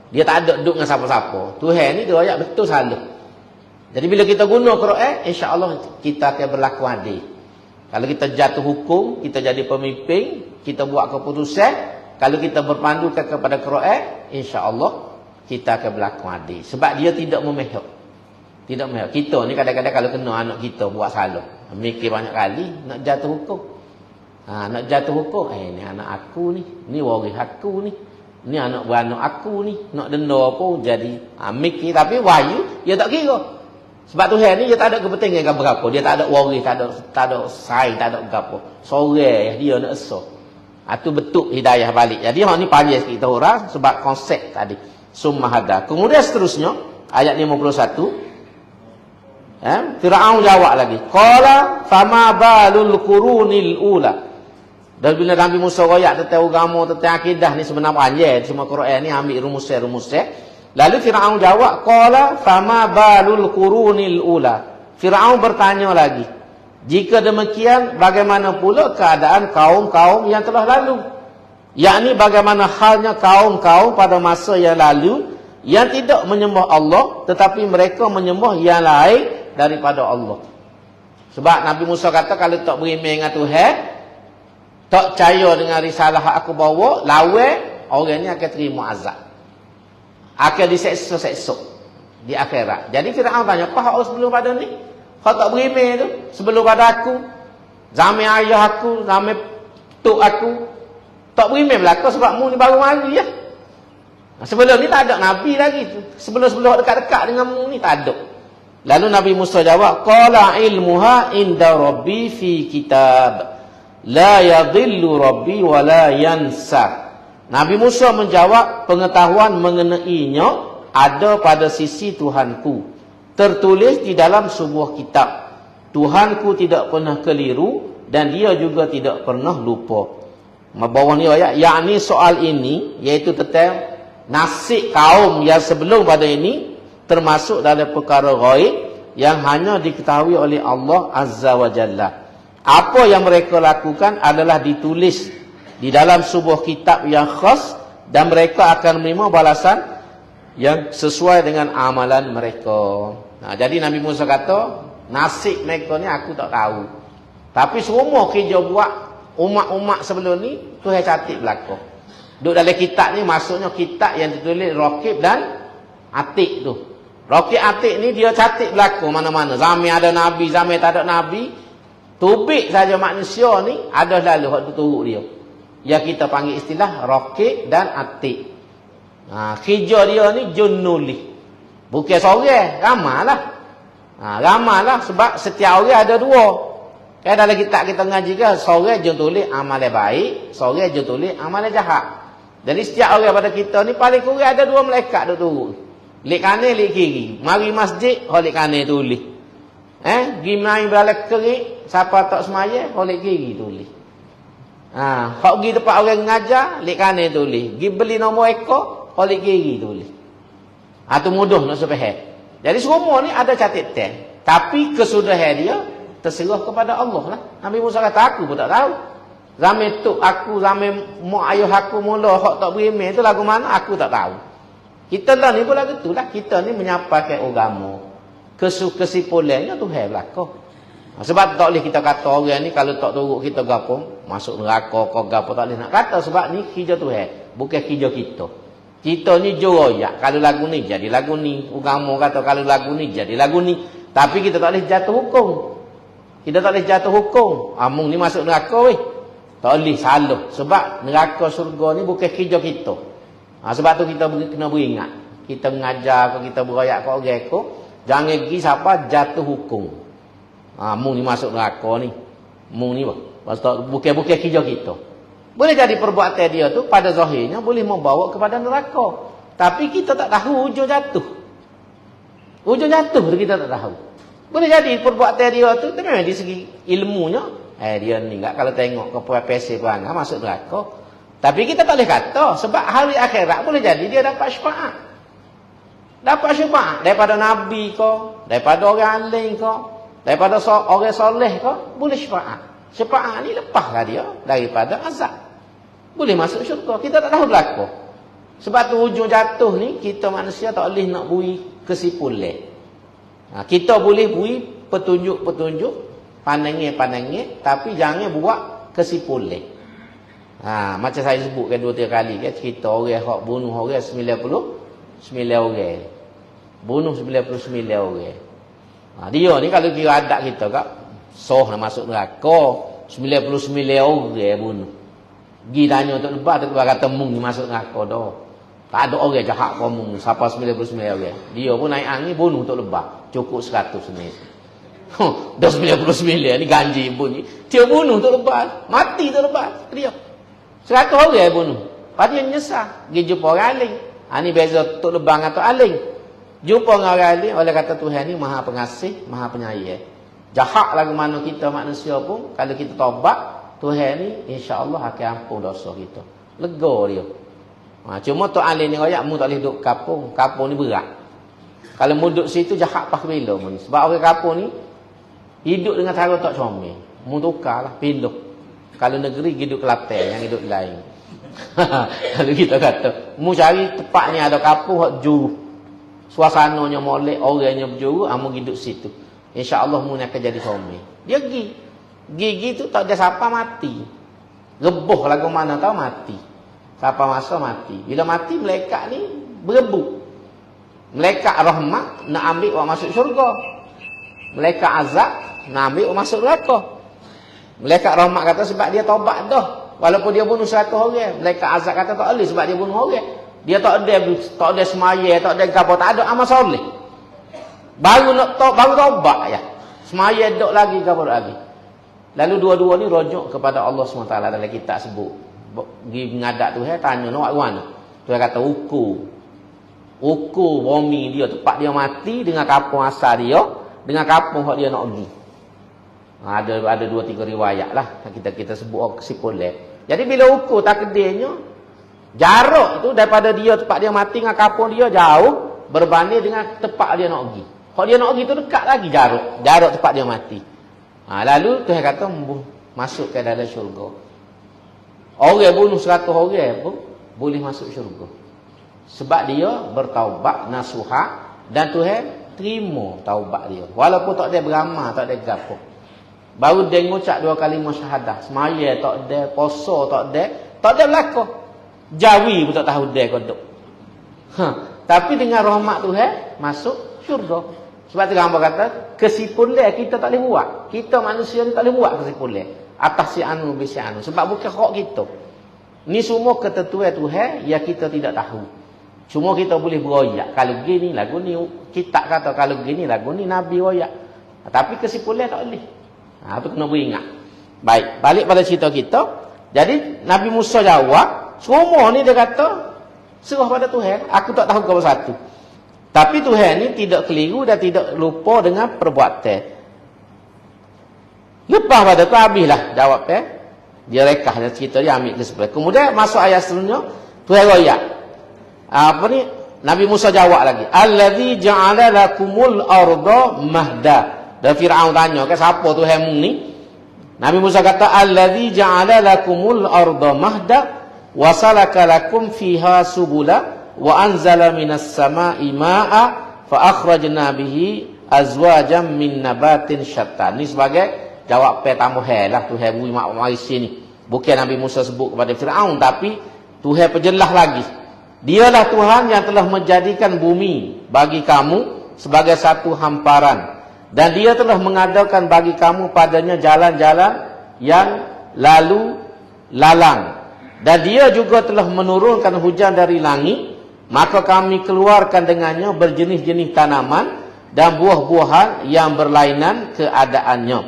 [SPEAKER 1] dia tak ada duduk dengan siapa-siapa. Tuhan ni dia ayat betul salah. Jadi bila kita guna Quran, insya-Allah kita akan berlaku adil. Kalau kita jatuh hukum, kita jadi pemimpin, kita buat keputusan, kalau kita berpandukan kepada Quran, insya-Allah kita akan berlaku adil. Sebab dia tidak memihak. Tidak memihak. Kita ni kadang-kadang kalau kena anak kita buat salah, mikir banyak kali nak jatuh hukum. Nak jatuh hukum, ni anak aku ni waris aku ni anak beranak aku ni, nak denda apa jadi mikir. Tapi wahyu dia tak kira. Sebab Tuhan ni dia tak ada kepentingan ke berapa, dia tak ada waris, tak ada saing, tak ada berapa. Sore dia nak esok. Itu betul hidayah balik. Jadi hak ni panjang sikit kita orang sebab konsep tadi. Summa hada. Kemudian seterusnya ayat 51. Firaun jawab lagi. Qala fama balul qurunil ula. Dan bila Nabi Musa royak tentang agama, tentang akidah ni sebenarnya panjang. Semua Quran ni ambil rumus-rumusnya. Lalu Firaun jawab, qala fama balul qurunil ula. Firaun bertanya lagi, jika demikian bagaimana pula keadaan kaum-kaum yang telah lalu? Yakni bagaimana halnya kaum-kaum pada masa yang lalu yang tidak menyembah Allah tetapi mereka menyembah yang lain daripada Allah. Sebab Nabi Musa kata kalau tak beriman dengan Tuhan, tak percaya dengan risalah aku bawa, lawan orang ni akan terima azab. Akan diseksa-seksa di akhirat. Jadi Firaun tanya, apa hak sebelum pada ni? Hak tak beriman tu sebelum pada aku, zaman ayah aku, zaman tok aku, tak beriman belaka sebab mu ni baru mari ya. Sebelum ni tak ada nabi lagi tu. Sebelum-sebelum dekat-dekat dengan mu ni tak ada. Lalu Nabi Musa jawab, qala ilmuha inda rabbi fi kitab. La yadhillu rabbi wa la yansa. Nabi Musa menjawab, pengetahuan mengenainya ada pada sisi Tuhanku. Tertulis di dalam sebuah kitab. Tuhanku tidak pernah keliru dan dia juga tidak pernah lupa. Bawah ni ayat, yakni soal ini, iaitu tentang nasib kaum yang sebelum pada ini, termasuk dalam perkara ghaib yang hanya diketahui oleh Allah Azza wa Jalla. Apa yang mereka lakukan adalah ditulis di dalam sebuah kitab yang khas dan mereka akan menerima balasan yang sesuai dengan amalan mereka. Jadi Nabi Musa kata, nasib mereka ni aku tak tahu. Tapi semua kerja buat umat-umat sebelum ni Tuhan catat belaka. Duk dalam kitab ni maksudnya kitab yang ditulis Raqib dan Atid tu. Raqib Atid ni dia catat belaka mana-mana. Zaman ada nabi, zaman tak ada nabi, tubik saja manusia ni ada lalu hak turut dia. Yang kita panggil istilah Raqib dan Atid. Kerja dia ni jun nulis. Bukan seorang, ramailah. Ramailah sebab setiap orang ada dua. Kan dalam kitab kita ngaji ke, seorang jun tulis amalan baik, seorang jun tulis amalan jahat. Jadi setiap orang pada kita ni paling kurang ada dua malaikat duk turun. Lik kanan, lik kiri. Mari masjid, holik kanan tulis. Gi main balik kerik, siapa tak semaya, holik kiri tulis. Hak pergi tempat orang ngajar, lik kanan tulis. Gi beli nombor ekor, holik kiri tulis. Tu mudah nak sepaham. Jadi semua ni ada catatan. Tapi kesudahan dia terserah kepada Allah lah. Nabi Musa kata, aku pun tak tahu. Zaman tu aku, zaman mak ayah aku mula hak tak berimeh tu lagu mana aku tak tahu. Kita lah ni pun lagu tu lah. Kita ni menyampaikan agama. Kesimpulannya Tuhan belaka. Sebab tak boleh kita kata orang ni kalau tak turut kita gapo masuk neraka kau gapo, tak boleh nak kata sebab ni kerja Tuhan, bukan kerja kita. Kita ni joroyak, kalau lagu ni jadi lagu ni. Agama kata kalau lagu ni jadi lagu ni. Tapi kita tak boleh jatuh hukum. Kita tak boleh jatuh hukum. Amung ni masuk neraka weh. Tak boleh salah. Sebab neraka surga ni bukan kerja kita. Sebab tu kita kena beringat. Kita mengajar, kita berayak ke orang ko, jangan pergi siapa jatuh hukum. Mung ni masuk neraka ni. Mung ni bukan kerja kita. Boleh jadi perbuatan dia tu pada zahirnya boleh membawa kepada neraka. Tapi kita tak tahu hujung jatuh. Hujung jatuh kita tak tahu. Boleh jadi perbuatan dia tu memang dari segi ilmunya dia ni enggak kalau tengok ke PPC perangai masuk neraka. Tapi kita tak boleh kata sebab hari akhirat boleh jadi dia dapat syafaat. Dapat syafaat daripada nabi ke, daripada orang alim ke, daripada orang soleh ke, boleh syafaat. Syafaat ni lepaslah dia daripada azab. Boleh masuk syurga. Kita tak tahu berlaku. Sebab tu hujung jatuh ni kita manusia tak boleh nak beri kesimpulan. Kita boleh beri petunjuk-petunjuk, pandangan-pandangan, tapi jangan buat kesimpulan. Macam saya sebutkan 2-3 kali kan, cerita orang hak bunuh orang 99 orang. Bunuh 99 orang. Dia ni kalau kira adat kita kak, nak masuk neraka 99 orang bunuh. Gi tanya untuk lepas, tu kata mung ni masuk neraka dah. Tak ada orang jahat kau mung siapa 99 orang. Dia pun naik angin bunuh untuk lepas. Cukup 100 ni. Dah 99 ni ganji bunyi. Dia bunuh untuk lepas, mati untuk lepas dia. 100 orang bunuh. Lepas dia nyesal, pergi jumpa orang alim. Ni beza tok lebang atau alim. Jumpa dengan orang alim, oleh kata Tuhan ni Maha Pengasih, Maha Penyayang. Jahat lagu mana kita manusia pun, kalau kita taubat, Tuhan ni insya-Allah akan ampun dosa kita. Lega dia. Cuma tok alim ni royak mu tak boleh duduk kampung. Kampung ni berat. Kalau mu duduk situ jahat pas bila mu ni. Sebab orang kampung ni hidup dengan cara tak comel. Mu tukarlah pindah. Kalau negeri hidup Kelantan yang hidup lain. Kalau kita kata, mu cari tempat ni ada kampung hak juru. Suasananya molek, orangnya berjuru, mu hidup situ. Insya-Allah mu ni akan jadi comel. Dia pergi. Gigi tu tak ada siapa mati. Rebuh lagu mana tahu mati. Siapa masa mati. Bila mati malaikat ni berebut. Malaikat rahmat nak ambil orang masuk syurga. Malaikat azab nak ambil orang masuk neraka. Malaikat rahmat kata sebab dia taubat dah. Walaupun dia bunuh 100 orang. Malaikat azab kata tak boleh sebab dia bunuh orang. Dia tak ada semaya, tak ada apa, tak ada amal soleh. Baru taubat ya. Semaya dok lagi apa lagi. Lalu dua-dua ni rujuk kepada Allah SWT dalam kitab sebut. Pergi mengadap Tuhan, tanya nak buat mana? Tuhan kata ukur bumi dia, tempat dia mati dengan kampung asal dia, dengan kampung hak dia nak pergi. Ada 2-3 riwayat lah kita sebut kesimpulan. Jadi bila ukur takdirnya, jarak itu daripada dia tempat dia mati dengan kampung dia jauh berbanding dengan tempat dia nak pergi. Hak dia nak pergi tu dekat lagi jarak tempat dia mati. Lalu Tuhan kata masuk ke dalam syurga. Orang bunuh 100 orang pun boleh masuk syurga. Sebab dia bertaubat nasuha dan Tuhan terima taubat dia. Walaupun tak ada beramal, tak ada gapo. Baru dia ngucap 2 kalimah syahadah. Semaya tak ada, puasa tak ada berlaku. Jawi pun tak tahu dia kodok. Tapi dengan rahmat Tuhan masuk syurga. Sebab tu hamba kata, kesimpulan kita tak boleh buat. Kita manusia ni tak boleh buat kesimpulan atas si anu bisi anu. Sebab bukan hak kita. Ni semua ketentuan Tuhan yang kita tidak tahu. Cuma kita boleh beroyak. Kalau gini lagu ni, kita kata kalau gini lagu ni Nabi royak. Tapi kesimpulan tak boleh. Itu kena beringat. Baik, balik pada cerita kita. Jadi Nabi Musa jawab, semua ni dia kata serah pada Tuhan. Aku tak tahu kau satu. Tapi Tuhan ni tidak keliru dan tidak lupa dengan perbuatan. Lepas pada tu habislah jawab dia rekah dan cerita dia ambil kesimpulan. Kemudian masuk ayat seterusnya, Tuhan royak. Apa ni? Nabi Musa jawab lagi. Allazi ja'ala lakumul arda mahda. Dan Firaun tanya, siapa Tuhanmu ni? Nabi Musa kata, allazi ja'ala lakumul arda mahda wa salaka lakum fiha subula wa anzala minas sama'i ma'a fa akhrajna bihi azwajan min nabatin syatta. Ni sebagai jawab tambahan lah Tuhan bui mak mari sini. Bukan Nabi Musa sebut kepada Firaun, tapi Tuhan perjelas lagi. Dialah Tuhan yang telah menjadikan bumi bagi kamu sebagai satu hamparan. Dan dia telah mengadakan bagi kamu padanya jalan-jalan yang lalu lalang. Dan dia juga telah menurunkan hujan dari langit. Maka kami keluarkan dengannya berjenis-jenis tanaman dan buah-buahan yang berlainan keadaannya.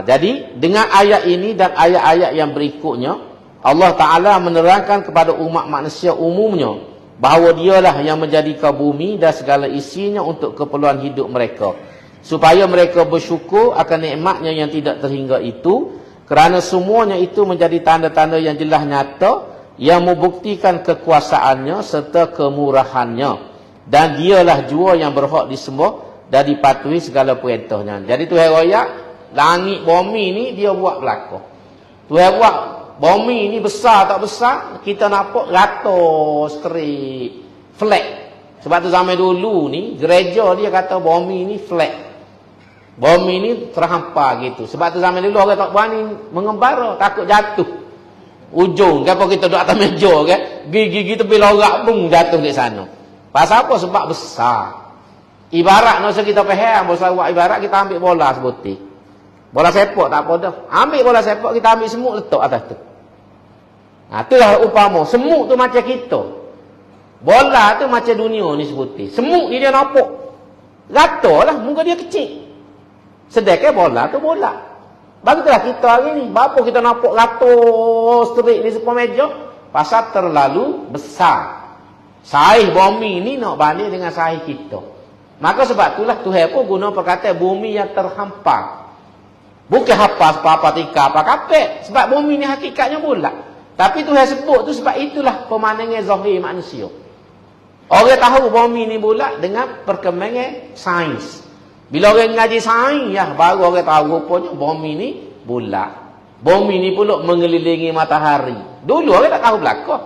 [SPEAKER 1] Jadi dengan ayat ini dan ayat-ayat yang berikutnya, Allah Ta'ala menerangkan kepada umat manusia umumnya bahawa dialah yang menjadikan bumi dan segala isinya untuk keperluan hidup mereka, supaya mereka bersyukur akan nikmatnya yang tidak terhingga itu, kerana semuanya itu menjadi tanda-tanda yang jelas nyata yang membuktikan kekuasaannya serta kemurahannya, dan dialah jua yang berhak disembah dan dipatuhi segala perintahnya. Jadi Tuhan royak langit bumi ni dia buat berlaku. Tuhan buat bumi ni besar tak besar, kita nampak rata, straight, flat. Sebab tu zaman dulu ni gereja dia kata bumi ni flat. Bumi ni terhampar gitu. Sebab tu zaman dulu orang tak berani mengembara, takut jatuh. Ujung kenapa kita duduk atas meja kan? Gigi-gigi tepi lorak pun jatuh ke sana. Pasal apa? Sebab besar. Ibarat nak kita faham bahasa ibarat kita ambil bola sebutir. Bola sepak tak apa dah. Ambil bola sepak kita ambil semut letak atas tu. Itulah upama. Semut tu macam kita. Bola tu macam dunia ni sebutir. Semut ni dia nampak rata lah, muka dia kecil. Sedangkan bola tu bola. Bagitulah kita hari ni. Berapa kita nampak rata straight di sebuah meja? Pasal terlalu besar. Saiz bumi ni nak banding dengan saiz kita. Maka sebab itulah Tuhan pun guna perkataan bumi yang terhampar. Bukan hampa apa tika apa kapek. Sebab bumi ni hakikatnya bulat. Tapi Tuhan sebut tu sebab itulah pemandangan zahir manusia. Orang tahu bumi ni bulat dengan perkembangan sains. Bila orang ngaji sains, ya baru orang tahu rupanya bumi ni bulat. Bumi ni pula mengelilingi matahari. Dulu orang tak tahu belakang.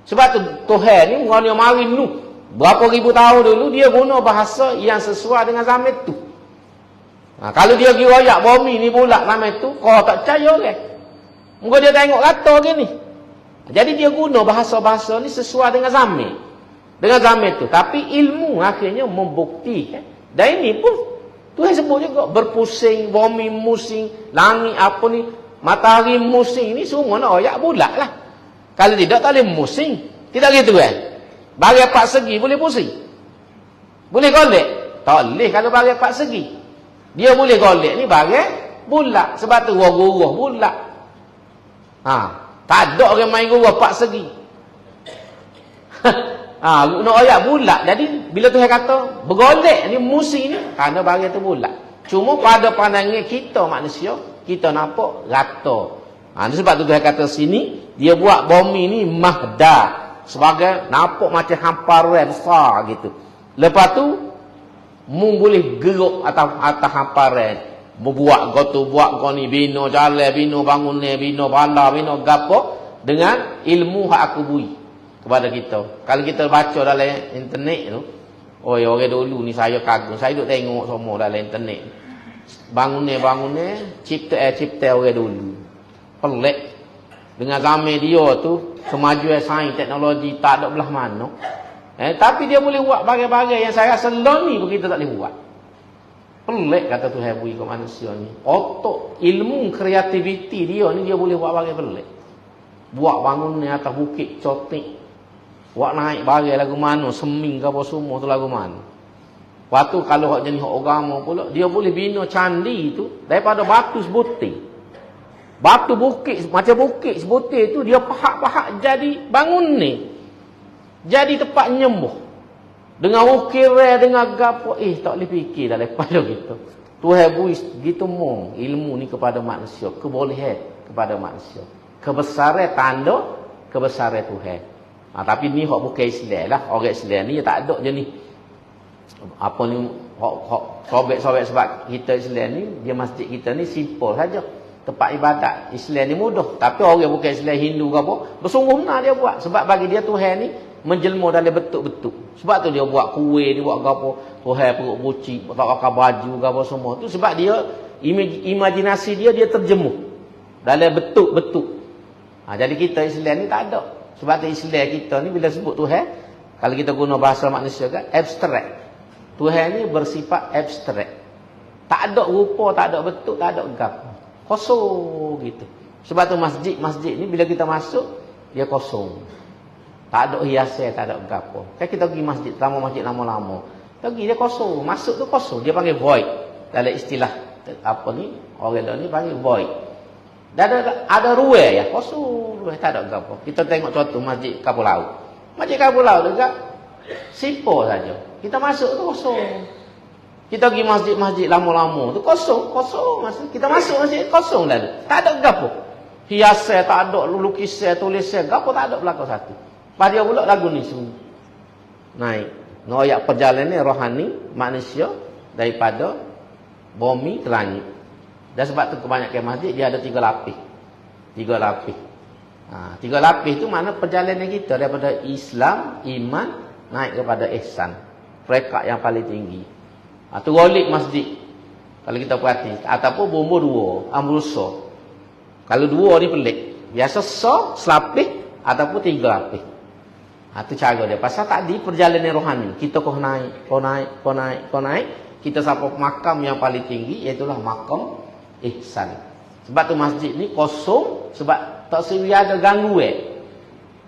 [SPEAKER 1] Sebab tu Tuhan ni orang yang mari nu. Berapa ribu tahun dulu dia guna bahasa yang sesuai dengan zaman tu. Kalau dia pergi royak bumi ni bulat zaman tu, kau tak percaya orang. Muka dia tengok rata gini. Jadi dia guna bahasa-bahasa ni sesuai dengan zaman. Dengan zaman tu. Tapi ilmu akhirnya membuktikan. Dan ini pun Tuhan sebut juga berpusing, bumi musing, langit apa ni, matahari musing ni semua nak royak bulat lah. Kalau tidak tak boleh musing. Tidak gitu kan? Bagi 4 segi boleh pusing. Boleh golek? Tak boleh kalau bagi 4 segi. Dia boleh golek ni bagi bulat. Sebab tu guruh bulat. Tak ada orang main guruh 4 segi. Nak royak bulat. Jadi bila Tuhan kata bergolek ni musing ni, kerana bagi tu bulat. Cuma pada pandangan kita manusia, kita nampak rata. Sebab tu Tuhan kata sini, dia buat bumi ni mahda. Sebagai nampak macam hamparan besar gitu. Lepas tu, mu boleh geruk atas hamparan. Buat gotu, buat kau ni, bina jalan, bina bangunan, bina bandar, bina gapo. Dengan ilmu hak aku bui. kepada kita. Kalau kita baca dalam internet tu, oh ya orang dulu ni saya kagum. Saya duk tengok semua dalam internet. Bangunan cipta orang dulu. Pelik. Dengan zaman dia tu, kemajuan sains teknologi tak ada belah mana. Tapi dia boleh buat bagai-bagai yang saya rasa ni pun kita tak boleh buat. Pelik kata Tuhan beri ke manusia ni. Otak, ilmu, kreativiti dia ni dia boleh buat bagai pelik. Buat bangunan atas bukit cotik. Buat naik bagai lagu mana, seming ke apa semua tu lagu mana. Lepas tu kalau hak jenis hak agama pula, dia boleh bina candi tu daripada batu sebutir. Batu bukit, macam bukit sebutir tu dia pahak-pahak jadi bangun ni. Jadi tempat nyembuh. Dengan ukiran, dengan gapo, tak boleh fikir dah lepas gitu. Tuhan beri gitu mong ilmu ni kepada manusia, kebolehan kepada manusia. Kebesaran tanda kebesaran Tuhan. Tapi ni hak bukan Islam lah. Orang Islam ni tak ada je ni. Apa ni hak sobek-sobek sebab kita Islam ni, dia masjid kita ni simple saja. Tempat ibadat Islam ni mudah. Tapi orang bukan Islam Hindu ke apa, bersungguh benar dia buat. Sebab bagi dia Tuhan ni menjelma dalam bentuk-bentuk. Sebab tu dia buat kuih, dia buat apa, Tuhan perut buci, tak pakai baju ke apa semua. Tu sebab dia imajinasi dia terjemuh dalam bentuk-bentuk. Jadi kita Islam ni tak ada. Sebab tu Islam kita ni bila sebut Tuhan, kalau kita guna bahasa manusia kan, abstrak. Tuhan ni bersifat abstrak. Tak ada rupa, tak ada bentuk, tak ada gapo. Kosong gitu. Sebab tu masjid ni bila kita masuk, dia kosong. Tak ada hiasan, tak ada gapo. Kan kita pergi masjid lama-lama. Pergi dia kosong, masuk tu kosong. Dia panggil void. Dalam istilah apa ni, orang ni panggil void. Dan ada ruang ya, kosong, ruang tak ada gapo. Kita tengok contoh masjid Kapur Laut. Masjid Kapur Laut juga simple saja. Kita masuk tu kosong. Kita pergi masjid-masjid lama-lama tu kosong masjid. Kita masuk masjid kosong lalu. Tak ada gapo. Hiasan tak ada, lukisan, tulisan, gapo tak ada belakang satu. Pada pula lagu ni semua naik ngoyak perjalanan rohani manusia daripada bumi ke langit. Dan sebab tu kebanyakan masjid dia ada 3 lapis. 3 lapis. 3 lapis tu mana perjalanan kita daripada Islam, iman naik kepada ihsan. Peringkat yang paling tinggi. Tu golik masjid. Kalau kita perhati ataupun bumbu 2, amrusa. Kalau 2 ni pelik. Biasa selapis ataupun 3 lapis. Itu cara dia. Pasal tadi perjalanan rohani. Kita kau naik. Kita sampai makam yang paling tinggi. Iaitulah makam ihsan. Sebab tu masjid ni kosong. Sebab tak seria ada gangguan.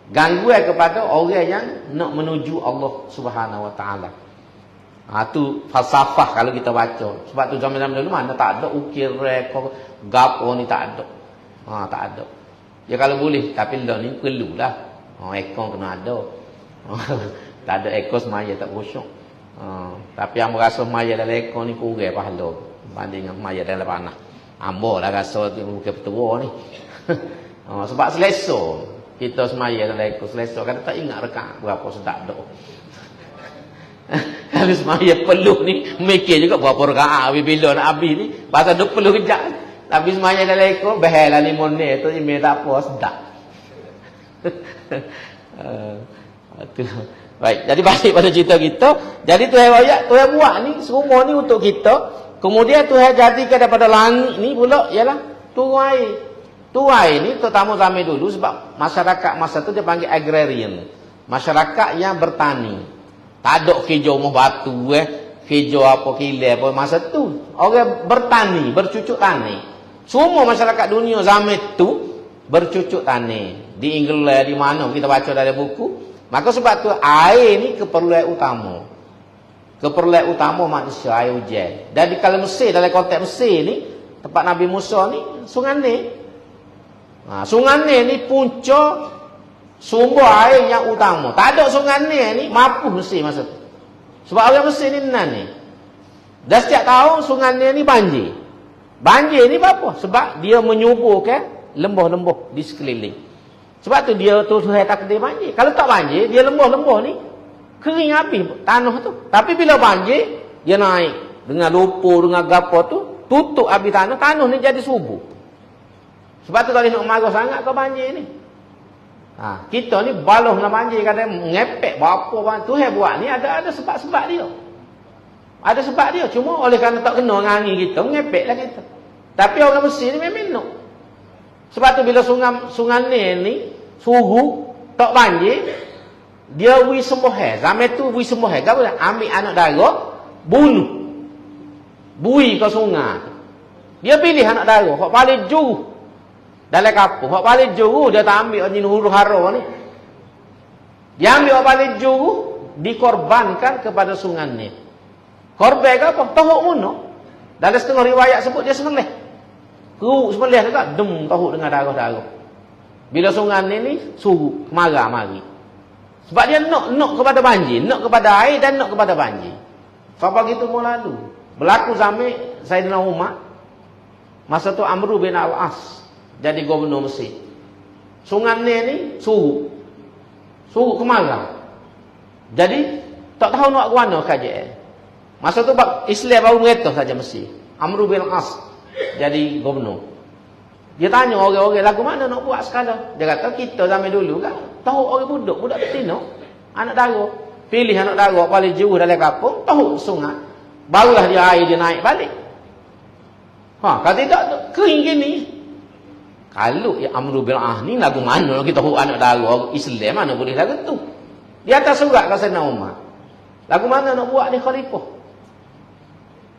[SPEAKER 1] Gangguan kepada orang yang nak menuju Allah Subhanahu Wa Taala. Tu falsafah kalau kita baca. Sebab tu zaman-zaman dulu mana tak ada ukiran, gapo ni tak ada. Tak ada. Ya kalau boleh. Tapi lah ni perlulah. Ekor kena ada. Tak ada ekor semaya tak khusyuk. Tapi yang merasa semaya dalam ekor ni kurang pahala banding dengan semaya dalam panah. Ambo lah rasa bukan petua ni. Sebab selesa kita semaya dalam ekor selesa. Kadang tak ingat rekat berapa sedap dah. Kalau semaya perlu ni mikir juga berapa rakaat bila nak habis ni. Pasal 20 kejap. Tapi semaya dalam ekor bahalah 5 menit tu email tak apa sedap. Baik, jadi balik pada cerita kita. Jadi Tuhan buat ni semua ni untuk kita. Kemudian Tuhan jadikan daripada langit ni pula ialah turun air. Turun air ni terutama zaman dulu sebab masyarakat masa tu dia panggil agrarian. Masyarakat yang bertani. Tak ada kerja rumah batu kerja apa kilang apa masa tu. Orang bertani, bercucuk tani. Semua masyarakat dunia zaman tu bercucuk tani. Di Inggeris di mana kita baca dalam buku. Maka sebab tu air ni keperluan utama. Keperluan utama manusia air hujan. Dan di kalau Mesir dalam konteks Mesir ni tempat Nabi Musa ni Sungai Nil. Sungai Nil ni punca sumber air yang utama. Tak ada Sungai Nil ni mampu Mesir masa tu. Sebab orang Mesir ni nan ni. Dan setiap tahun Sungai Nil ni banjir. Banjir ni apa? Sebab dia menyuburkan lembah-lembah di sekeliling. Sebab tu dia Tuhan takdir banjir. Kalau tak banjir, dia lembah-lembah ni kering habis tanah tu. Tapi bila banjir, dia naik dengan lumpur, dengan gapo tu, tutup habis tanah ni jadi subur. Sebab tu kalau nak marah sangat kau banjir ni. Kita ni baloh nak banjir kadang ngepek berapa Tuhan buat ni ada sebab-sebab dia. Ada sebab dia. Cuma oleh kerana tak kena dengan angin kita, ngepeklah kita. Tapi orang Mesir ni memang nak. Sebab tu bila sungai ni suhu tak banjir, dia wi sembohai. Zaman tu wi sembohai. Apa dia? Ambil anak dara, bunuh. Bui ke sungai. Dia pilih anak dara, hak paling jauh dalam kapur. Hak paling jauh dia tak ambil ni huru hara ni. Dia ambil hak paling jauh, dikorbankan kepada sungai ni. Korban ke apa? Tahuk muno. Dalam setengah riwayat sebut dia sembelih. Keruk sembelih dekat dem tahuk dengan darah-darah. Bila sungai ni suruh marah mari. Sebab dia nak kepada banjir, nak kepada air dan nak kepada banjir. Sampai gitu mau lalu. Berlaku zaman Sayyidina Umar. Masa tu Amru bin Al-As jadi gubernur Mesir. Sungai ni suruh kemarah. Jadi tak tahu nak ke mana kerajaan. Masa tu Islam baru mengetah saja Mesir. Amru bin Al-As jadi gubernur. Dia tanya orang-orang lagu mana nak buat sekala. Dia kata kita zaman dulu kan tahu orang budak betina, anak dara. Pilih anak dara paling jauh dalam kampung, tahu sungai. Barulah dia air dia naik balik. Kalau tidak kering gini. Kalau Amru bin Al-As ni lagu mana kita tahu anak dara Islam mana boleh lagu tu. Dia atas surat ke Sayyidina Umar. Lagu mana nak buat ni khalifah?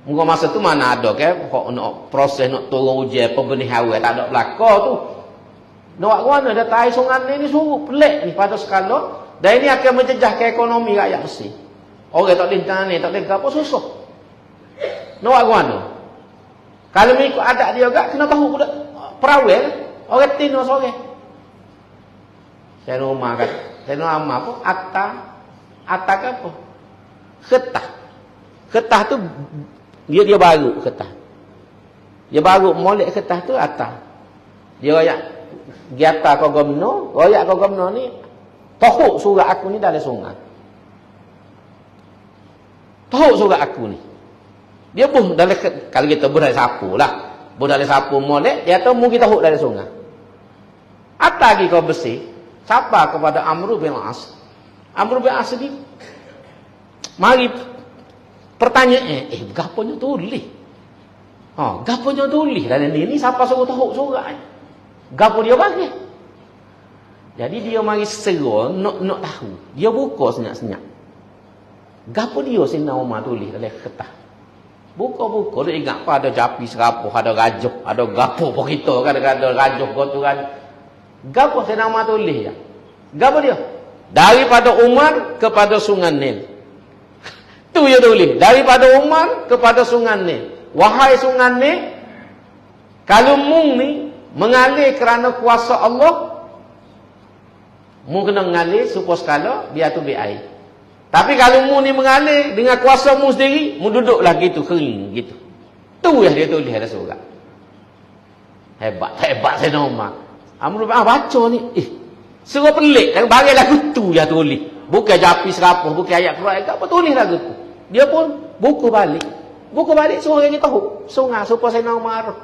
[SPEAKER 1] Muka masa tu mana ada ke nak proses nak turun ujian pembenih awal tak ada belaka tu. Nak buat mana dia tahu sungai ni suruh pelik ni pada skala dan ini akan menjejah ke ekonomi rakyat Mesir. Orang tak boleh tanah tak boleh apa susah. Nak buat mana? Kalau mengikut adat dia agak kena tahu budak perawal orang tino sore. Saya rumah kan. Saya nama apa? Atta ke apa? Ketah tu dia baru ketah. Dia baru molek ketah tu atas. Dia royak giata kau gomno, royak kau gomno ni tahuk surat aku ni dalam sungai. Tahuk surat aku ni. Dia pun dalam kalau kita berdalai sapu lah. Berdalai sapu molek, dia tahu mungkin tahuk dalam sungai. Atas lagi kau bersih, siapa kepada Amru bin Al-As. Amru bin Al-As ni mari pertanyaan, gaponya tulis. Gaponya tulis. Dan ini siapa suruh tahu surat ni? Gapo dia bagi? Jadi dia mari seru nak tahu. Dia buka senyap-senyap. Gapo dia Sayyidina Umar tulis dalam kertas. Buka-buka dia ingat apa ada japi serapuh, ada rajuh, ada gapo apa kita kadang-kadang rajuh tu kan. Gapo Sayyidina Umar tulis ya? Gapo dia? Daripada Umar kepada Sungai Nil. Tu dia tulis. Daripada Umar kepada Sungai Nil. Wahai Sungai Nil, kalau mung ni mengalir kerana kuasa Allah, mung kena mengalir supaya sekala biar tu biar air. Tapi kalau mung ni mengalir dengan kuasa mung sendiri, mung duduklah gitu kering gitu. Tu yang dia tulis ada surat. Hebat Sayyidina Umar. Amru baca ni, suruh pelik, bagi lagu tu dia tulis. Bukan japi serapuh, bukan ayat Quran, apa tulis lagu tu. Dia pun buku balik. Buku balik suruh orang ni tahu. Sungai supaya Sayyidina Umar.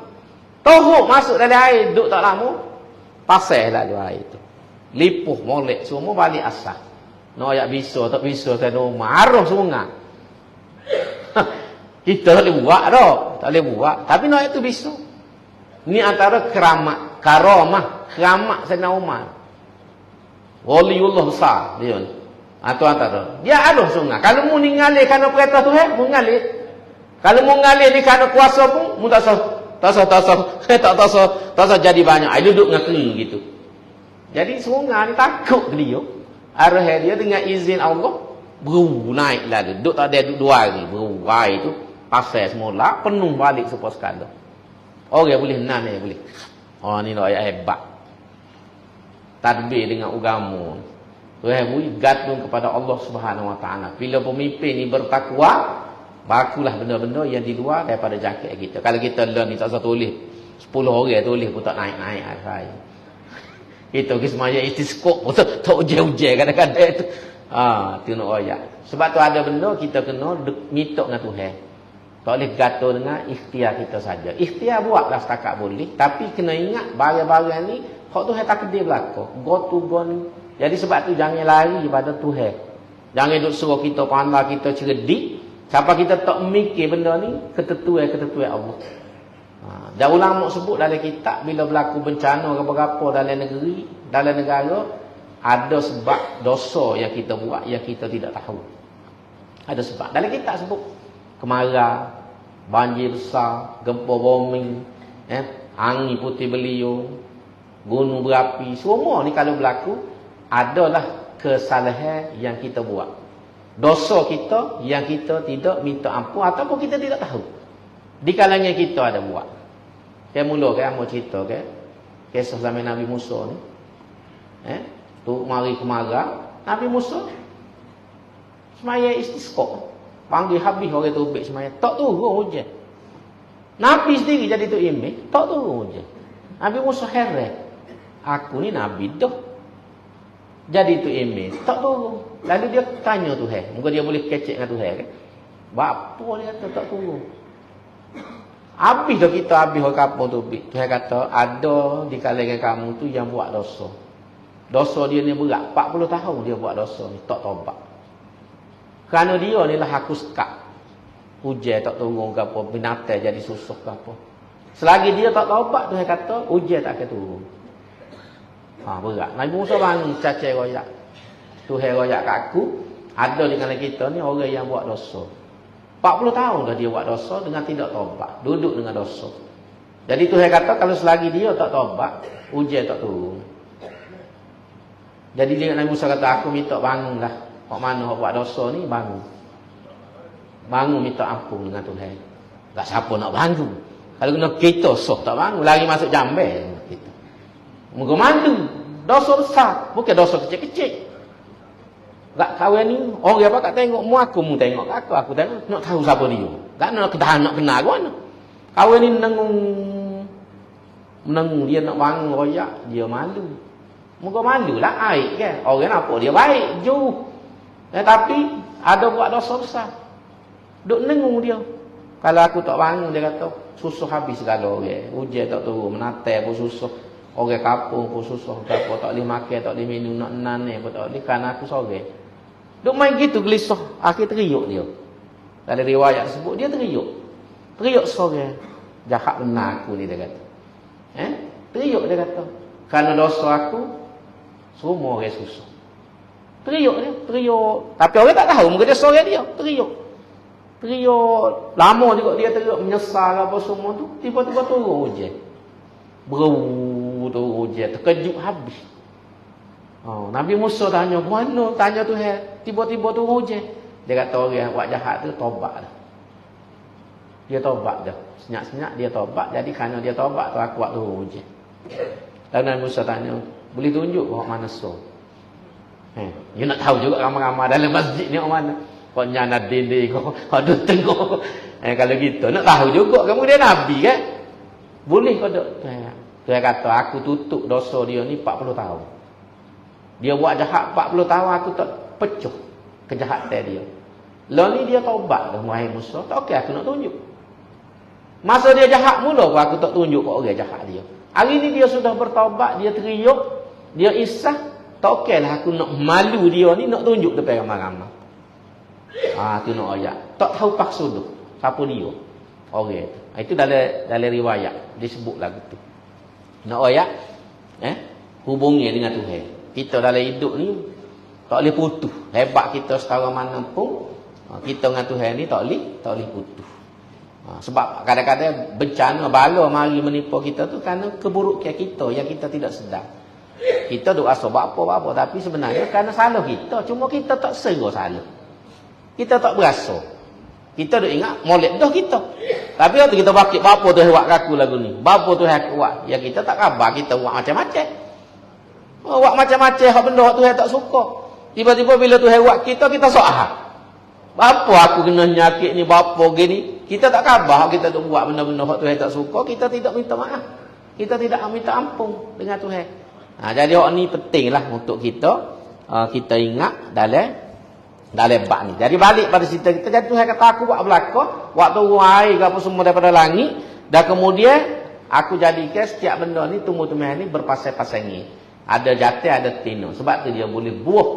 [SPEAKER 1] Tahu masuk dalam air, duduk tak lama, pasal lah dia air tu. Lipuh, molek, semua balik asal. Nak ayat bisa, tak bisa Sayyidina Umar. Arah sungai. Kita tak boleh buat dah. Tak boleh buat. Tapi nak ayat tu bisa. Ni antara keramat, keramat Sayyidina Umar. Waliullah besar dia ni. Atau antara. Dia ada sungai. Kalau mu ngalir kerana perintah Tuhan, mu ngalir. Kalau mu ngalir ni kerana kuasa pun, mu tak sah jadi banyak. Dia duduk dengan kering gitu. Jadi sungai ni takut ke dia. Arah dia dengan izin Allah, beru naiklah dia. Duduk tak ada duduk 2 hari. Beru air tu, pasal semula, penuh balik supaya sekala. Orang boleh nan boleh. Ni nak ayat hebat. Tadbir dengan agama. Tuhan beri gantung kepada Allah Subhanahu Wa Taala. Bila pemimpin ni bertakwa, bakulah benda-benda yang di luar daripada jaket kita. Kalau kita learn ni tak usah tulis 10 orang tulis pun tak naik-naik air. Kita pergi semaya istiskop pun tak ujian-ujian kadang-kadang tu. Tu nak royak. Sebab tu ada benda kita kena minta dengan Tuhan. Tak boleh gatal dengan ikhtiar kita saja. Ikhtiar buatlah setakat boleh, tapi kena ingat barang-barang ni Hak Tuhan takdir berlaku. Go to go ni. Jadi sebab tu jangan lari pada Tuhan. Jangan duk suruh kita pandai, kita cerdik. Siapa kita tak mikir benda ni, ketentuan Allah. Dan ulama sebut dalam kitab, bila berlaku bencana apa-apa dalam negeri, dalam negara, ada sebab dosa yang kita buat yang kita tidak tahu. Ada sebab. Dalam kitab sebut kemarau, banjir besar, gempa bumi, angin putih beliung, gunung berapi, semua ni kalau berlaku adalah kesalahan yang kita buat. Dosa kita yang kita tidak minta ampun ataupun kita tidak tahu. Di kalangan kita ada buat. Kayak mula kan mau cerita kan. Kisah zaman Nabi Musa ni. Tu mari kemarau, Nabi Musa semaya istisqa. Panggil habis orang tubik semaya, tak turun hujan. Nabi sendiri jadi tu imam, tak turun hujan. Nabi Musa heran. Aku ni nabi dah. Jadi tu imam, tak turun. Lalu dia tanya Tuhan, mungkin dia boleh kecek dengan Tuhan kan. Bapa dia kata tak turun. Habis dah kita habis orang kampung tubik. Tuhan kata ada di kalangan kamu tu yang buat dosa. Dosa dia ni berat, 40 tahun dia buat dosa ni, tak taubat. Kerana dia ni lah aku sekat. Hujan tak turun ke apa, binatang jadi susah ke apa. Selagi dia tak taubat, Tuhan kata hujan tak akan turun. Berat. Nabi Musa bangun cacai royak. Tuhan royak kat aku, ada di kalangan kita ni orang yang buat dosa. 40 tahun dah dia buat dosa dengan tidak taubat, duduk dengan dosa. Jadi Tuhan kata kalau selagi dia tak taubat, hujan tak turun. Jadi dia Nabi Musa kata aku minta bangunlah. Hak mana hak buat dosa ni bangun. Bangun minta ampun dengan Tuhan. Tak siapa nak bangun. Kalau kena kita soh tak bangun, lari masuk jambel kita. Muka mandu. Dosa besar, bukan dosa kecil-kecil. Tak kahwin ni, orang apa kat tengok mu aku mu tengok aku tengok nak tahu siapa dia. Tak nak kedah nak kenal ke mana. Kahwin ni menengung dia nak bangun royak, dia malu. Muka malu lah aib kan. Orang nampak dia baik, jauh. Tapi ada buat dosa besar. Duk nengung dia. Kalau aku tak bangun, dia kata susah habis segala orang. Hujan tak turun, menatai pun susah. Orang kampung pun susah. Tak boleh makan, tak boleh minum, nak nanai pun tak boleh. Kerana aku sore. Duk main gitu gelisah. Akhir teriuk dia. Dalam riwayat sebut, dia teriuk. Teriuk sore. Jahat benar aku ni, dia kata. Teriuk dia kata. Kerana dosa aku, semua orang susah. Teriuk dia, teriuk. Tapi orang tak tahu, mungkin dia sore dia, teriuk. Teriuk, lama juga dia teriuk, menyesal apa semua tu. Tiba-tiba turun hujan. Turun hujan, terkejut habis. Nabi Musa tanya, mana? Tanya Tuhan, tiba-tiba turun hujan. Dia kata orang yang buat jahat tu, tobat dah. Dia tobat dah. Senyap-senyap dia tobat, jadi kerana dia tobat tu aku buat turun hujan. Lalu Nabi Musa tanya, boleh tunjuk orang mana so? Dia nak tahu juga ramai-ramai dalam masjid ni orang mana. Kau nyana dinding kau, ada tengok. Kalau gitu nak tahu juga kamu dia nabi kan? Boleh kau dok. Dia kata aku tutup dosa dia ni 40 tahun. Dia buat jahat 40 tahun aku tak pecuh kejahatan dia. Lalu ni dia taubat dah wahai Musa. Tak okey aku nak tunjuk. Masa dia jahat mula aku tak tunjuk kau orang jahat dia. Hari ni dia sudah bertaubat, dia teriuk, dia isah. Tak okeylah aku nak malu dia ni, nak tunjuk depan ramai-ramai. Tu nak ayat. Tak tahu maksud tu. Siapa dia? Orang tu. Itu dalam riwayat disebut lagu tu. Nak ayat hubungi dengan Tuhan. Kita dalam hidup ni tak boleh putus. Hebat kita setara mana pun, kita dengan Tuhan ni tak boleh putus. Sebab kadang-kadang bencana bala mari menipu kita tu kerana keburukan kita yang kita tidak sedar. Kita duk rasa apa-apa tapi sebenarnya kerana salah kita, cuma kita tak serah salah. Kita tak berasa. Kita duk ingat molek dah kita. Tapi waktu kita bakit apa tu buat aku lagu ni. Apa tu aku buat? Ya kita tak khabar kita buat macam-macam. Buat macam-macam hak benda tu tak suka. Tiba-tiba bila Tuhan buat kita soal. Apa aku kena nyakit ni bapa gini? Kita tak khabar kita duk buat benda-benda hak Tuhan tak suka, kita tidak minta maaf. Kita tidak minta ampun dengan Tuhan. Jadi hak ni pentinglah untuk kita ingat dalam bab ni. Jadi balik pada cerita kita, jadi Tuhan kata aku buat belaka, waktu air ke apa semua daripada langit, dan kemudian Aku jadikan setiap benda ni, tumbuh-tumbuhan ni berpasang-pasangi. Ada jatuh, ada tino. Sebab tu dia boleh buah.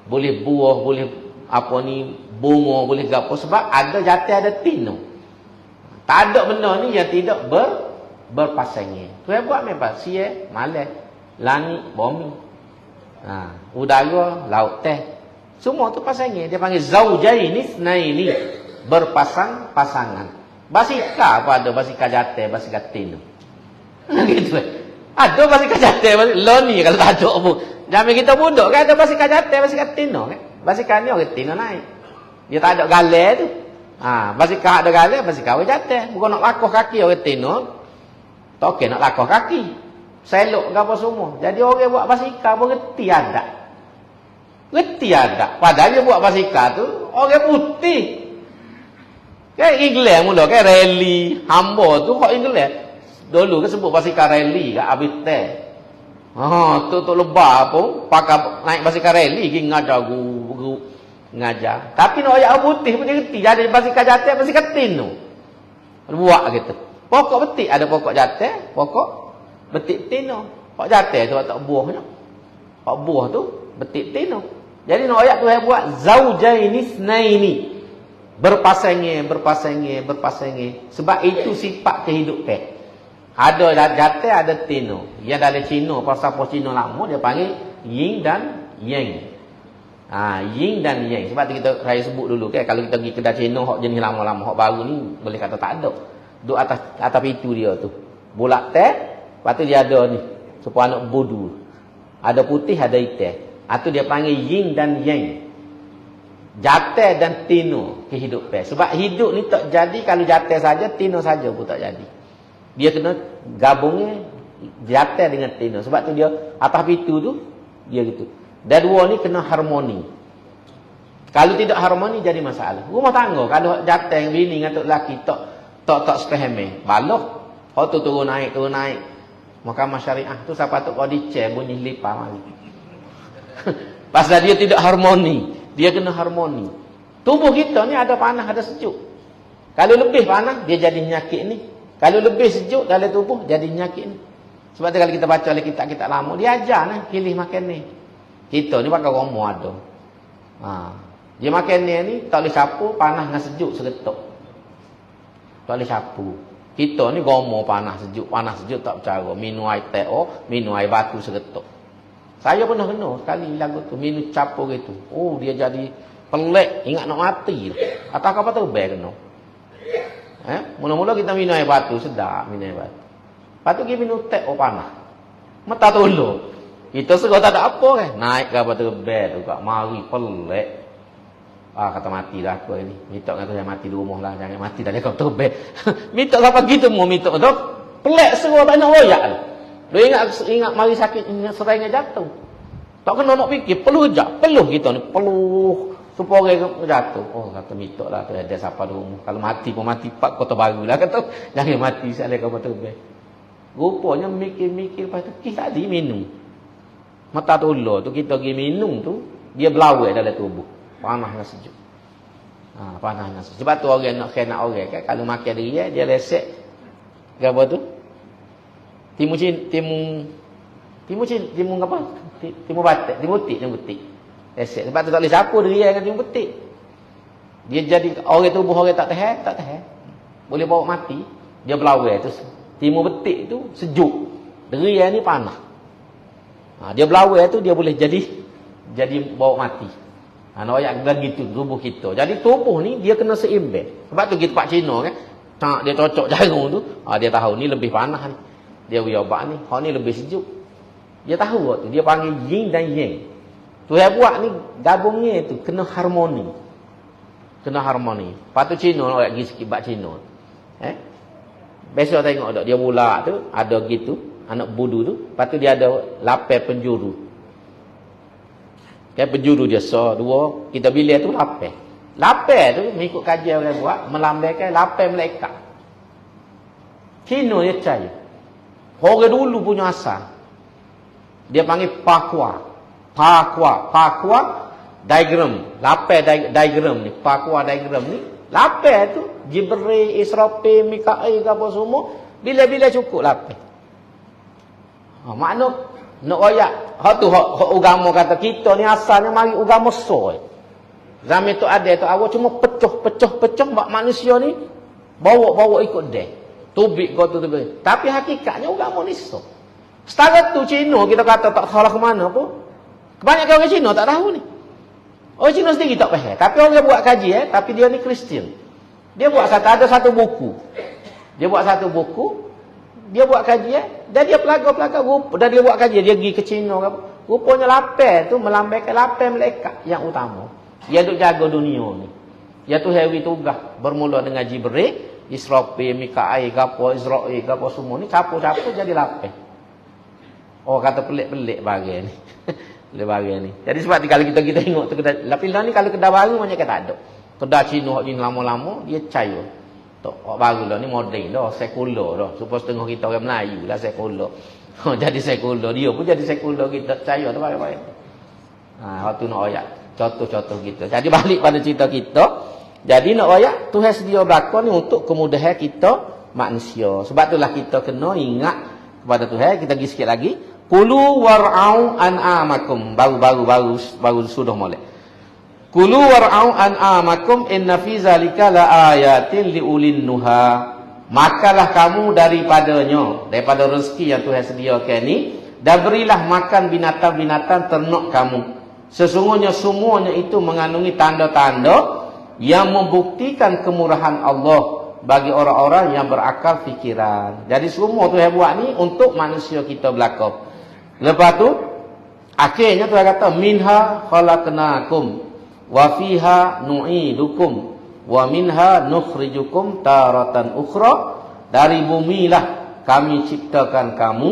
[SPEAKER 1] Boleh buah, boleh apa ni, bunga, boleh gapo. Sebab ada jatuh, ada tino. Tak ada benda ni yang tidak berpasangi. Tu yang buat memang. Sia, malam, langit, bumi. Udara, laut, teh. Semua tu pasangi. Dia panggil zaujaini tsnaini. Berpasang-pasangan. Basika apa ada? Basika jatuh, basika tino. Gitu. Ada basika jatuh, lo ni kalau tak ada pun. Zaman kita budak kan ada basika jatuh, basika tino kan. Basika ni orang tino naik. Dia tak ada galai tu. Basika ada galai, basika orang jatuh. Bukan nak lakuh kaki orang tino. Tak okey nak lakuh kaki. Selok ke apa semua. Jadi orang buat basika pun reti ada. Reti ada. Padahal dia buat basika tu orang putih. Kan England mula kan rally hamba tu hak England. Dulu kan sebut basikal rally kat Abite. Tu lebar pun pakai naik basikal rally pergi ngajar guru ngajar. Tapi nak ayat putih pun dia reti jadi basikal jatuh basikal tin tu. Buat gitu. Pokok betik ada pokok jatuh, pokok betik tin tu. Pokok jatuh tu tak buahnya. Pokok buah tu betik tin tu. Jadi nak ayat tu yang buat zaujaini tsnaini. Berpasangi. Sebab itu sifat kehidupan. Ada jatuh, ada tino. Yang dari Cina, pasal Cina lama, dia panggil yin dan yang. Yin dan yang. Sebab tu saya sebut dulu kan. Kalau kita pergi kedai Cina, hak jenis lama-lama, hak baru ni, boleh kata tak ada. Duduk atas pintu dia tu. Bulak teh, lepas tu dia ada ni. Supaya anak bodu. Ada putih, ada hitam. Itu dia panggil yin dan yang. Jatuh dan tino kehidupan. Sebab hidup ni tak jadi kalau jatuh saja, tino saja pun tak jadi. Dia kena gabungnya jatuh dengan tino. Sebab tu dia atas pintu tu dia gitu. Dan dua ni kena harmoni. Kalau tidak harmoni jadi masalah. Rumah tangga kalau jatuh yang bini dengan lelaki tak sepaham. Baloh. Hak tu turun naik. Mahkamah syariah tu siapa tu kau dicek bunyi lipa mari. Pasal dia tidak harmoni. Dia kena harmoni. Tubuh kita ni ada panas, ada sejuk. Kalau lebih panas, dia jadi penyakit ni. Kalau lebih sejuk dalam tubuh, jadi penyakit ni. Sebab tu kalau kita baca oleh kitab-kitab lama, dia ajar ni, pilih makan ni. Kita ni pakai romo ada. Dia makan ni, tak boleh sapu, panas dengan sejuk segetuk. Tak boleh sapu. Kita ni romo panas sejuk tak bercara. Minum air teh, minum air batu segetuk. Saya pernah kena sekali lagu tu minum capur gitu. Dia jadi pelik, ingat nak mati. Atau apa tu beg kena. Mula-mula kita minum air batu, sedap minum air batu. Lepas tu kita minum teh panas. Mata tolong. Kita segera tak ada apa kan. Naik ke apa tu beg tu kat mari pelik. Kata mati dah aku ni. Minta kata saya mati di rumah lah, jangan mati dah dekat tu beg. Minta siapa gitu mau minta tu. Pelik segera banyak royak. Dia ingat mari sakit, ingat serangnya jatuh. Tak kena nak fikir, peluh kita ni, peluh supaya orang jatuh. Kata minta lah tu ada siapa di rumah. Kalau mati pun mati pak kota baru lah kata. Jangan mati sekali kau betul be. Rupanya mikir lepas tu kita tadi minum. Mata tolong tu kita pergi minum tu, dia belawai dalam tubuh. Panas dan sejuk. Panas dan sejuk. Sebab tu orang nak kena orang kan kalau makan dia lesek apa tu? Timu apa? Timu betik. Esek. Sebab tu tak boleh sapu dia dengan timu betik. Dia jadi orang tubuh orang tak tahan. Boleh bawa mati. Dia belawai tu. Timu betik tu sejuk. Deria ni panas. Dia belawai tu dia boleh jadi bawa mati. Noyak dan gitu tubuh kita. Jadi tubuh ni dia kena seimbang. Sebab tu kita Pak Cina kan. Dia cocok jarum tu. Dia tahu ni lebih panas ni. Dia ubat ni, hak ni lebih sejuk. Dia tahu waktu dia panggil yin dan yang. Tu yang buat ni gabungnya tu kena harmoni. Patu Cina nak pergi sikit bab Cina. Besok tengok tak dia bulak tu ada gitu, anak budu tu, patu dia ada lapai penjuru. Kan penjuru dia dua, kita bilik tu lapai. Lapai tu mengikut kajian orang buat melambaikan lapai malaikat. Cina dia percaya. Orang dulu punya asal. Dia panggil pakwa diagram. Lapai diagram ni. Pakwa diagram ni. Lapai tu Jibril, Israfil, Mikail ke apa semua. Bila-bila cukup lapar. Makna nak royak. Hak tu hak agama kata kita ni asalnya mari agama soy. Zaman tu ada tu awak cuma pecah mak manusia ni bawa ikut dia. Tubik kau tu. Tapi hakikatnya agama ni so. Setakat tu Cina kita kata tak salah ke mana pun. Kebanyakan orang Cina tak tahu ni. Orang Cina sendiri tak faham. Tapi orang buat kaji tapi dia ni Kristian. Dia buat ada satu buku. Dia buat kaji dan dia pelaga-pelaga rupa. Dan dia buat kaji, dia pergi ke Cina ke apa. Rupanya lapar tu melambaikan lapar malaikat yang utama. Dia duk jaga dunia ni. Dia tu heavy tugas bermula dengan Jibril, Israfil, Mikail, gapo Israil, gapo semua ni capo-capo jadi lapar. Oh kata pelik-pelik bagai ni. Pelik bagai ni. Jadi sebab kalau kita tengok tu kedai lapis ni kalau kedai baru macam tak ada. Kedai Cina hak ni lama-lama dia cair. Tok baru lah ni moden dah, sekular dah. Supaya setengah kita orang Melayu lah sekular. Jadi sekular dia pun jadi sekular kita percaya tu baik-baik. Waktu nak ayat contoh-contoh kita. Jadi balik pada cerita kita. Jadi nak ayat Tuhan sedia belaka ni untuk kemudahan kita manusia. Sebab itulah kita kena ingat kepada Tuhan. Kita pergi sikit lagi. Kulu war'au an'amakum. Baru sudah mulai. Kulu war'au an'amakum inna fi zalika la ayatin liulin nuha. Makalah kamu daripada rezeki yang Tuhan sediakan ni, dan berilah makan binatang-binatang ternak kamu. Sesungguhnya semuanya itu mengandungi tanda-tanda yang membuktikan kemurahan Allah bagi orang-orang yang berakal fikiran. Jadi semua Tuhan buat ni untuk manusia kita belaka. Lepas tu akhirnya Tuhan kata minha khalaqnakum wa fiha nu'idukum wa minha nukhrijukum taratan ukhra. Dari bumilah kami ciptakan kamu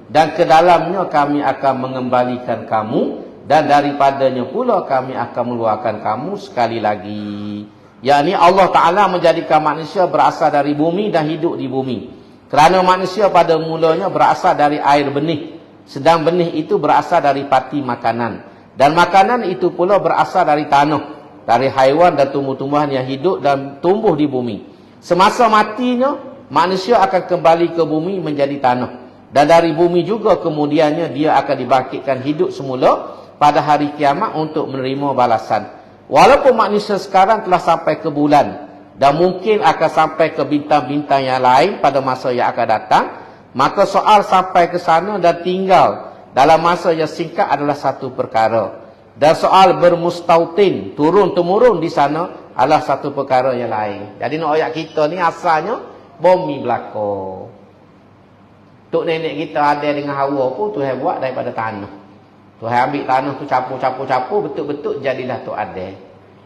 [SPEAKER 1] dan ke dalamnya kami akan mengembalikan kamu, dan daripadanya pula kami akan mengeluarkan kamu sekali lagi. Yakni Allah Ta'ala menjadikan manusia berasal dari bumi dan hidup di bumi. Kerana manusia pada mulanya berasal dari air benih, sedang benih itu berasal dari pati makanan, dan makanan itu pula berasal dari tanah, dari haiwan dan tumbuh-tumbuhan yang hidup dan tumbuh di bumi. Semasa matinya, manusia akan kembali ke bumi menjadi tanah. Dan dari bumi juga kemudiannya dia akan dibangkitkan hidup semula pada hari kiamat untuk menerima balasan. Walaupun manusia sekarang telah sampai ke bulan dan mungkin akan sampai ke bintang-bintang yang lain pada masa yang akan datang, maka soal sampai ke sana dan tinggal dalam masa yang singkat adalah satu perkara. Dan soal bermustautin, turun-temurun di sana adalah satu perkara yang lain. Jadi nak ayat kita ni asalnya bumi belaka. Tok nenek kita ada dengan Hawa pun Tuhan buat daripada tanah. Tuhan ambil tanah tu capur, betul-betul jadilah Tok Adel.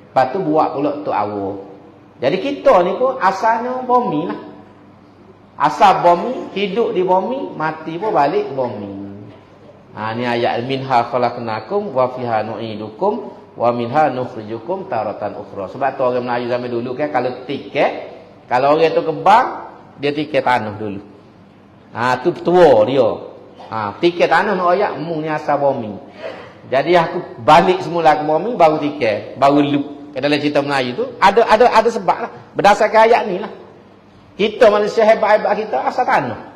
[SPEAKER 1] Lepas tu buat pula Tok Hawa. Jadi kita ni pun asalnya bumi lah. Asal bumi, hidup di bumi, mati pun balik bumi. Ni ayat minha khalaqnakum wa fiha nu'idukum wa minha nukhrijukum taratan ukhra. Sebab tu orang Melayu zaman dulu kan kalau tiket, kalau orang tu kebang, dia tiket tanah dulu. Tu tua dia. Tiket tanah nak ayat mung ni asal bumi. Jadi aku balik semula ke bumi baru tiket, baru loop. Dalam cerita Melayu tu ada sebab lah. Berdasarkan ayat ni lah. Kita manusia hebat-hebat kita asal tanah.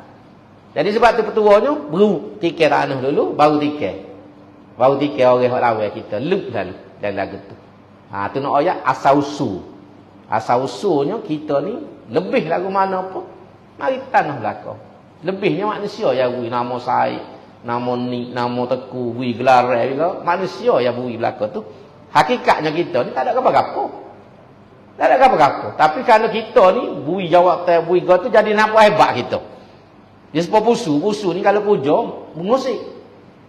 [SPEAKER 1] Jadi sebab tu petuanya beru tiket tanah dulu baru tiket. Baru tiket orang hak lawan kita loop lalu dan lagu tu. Tu nak ayat asal usul. Asal usulnya kita ni lebih lagu mana pun mari tanah belaka. Lebihnya manusia yang bui nama Said, nama Nik, nama Teku, bui gelar juga manusia yang bui belaka tu. Hakikatnya kita ni tak ada apa-apa. Tak ada apa-apa. Tapi kalau kita ni bui jawab tanya bui tu jadi nampak hebat kita. Dia sebab pusu ni kalau puja mengusik.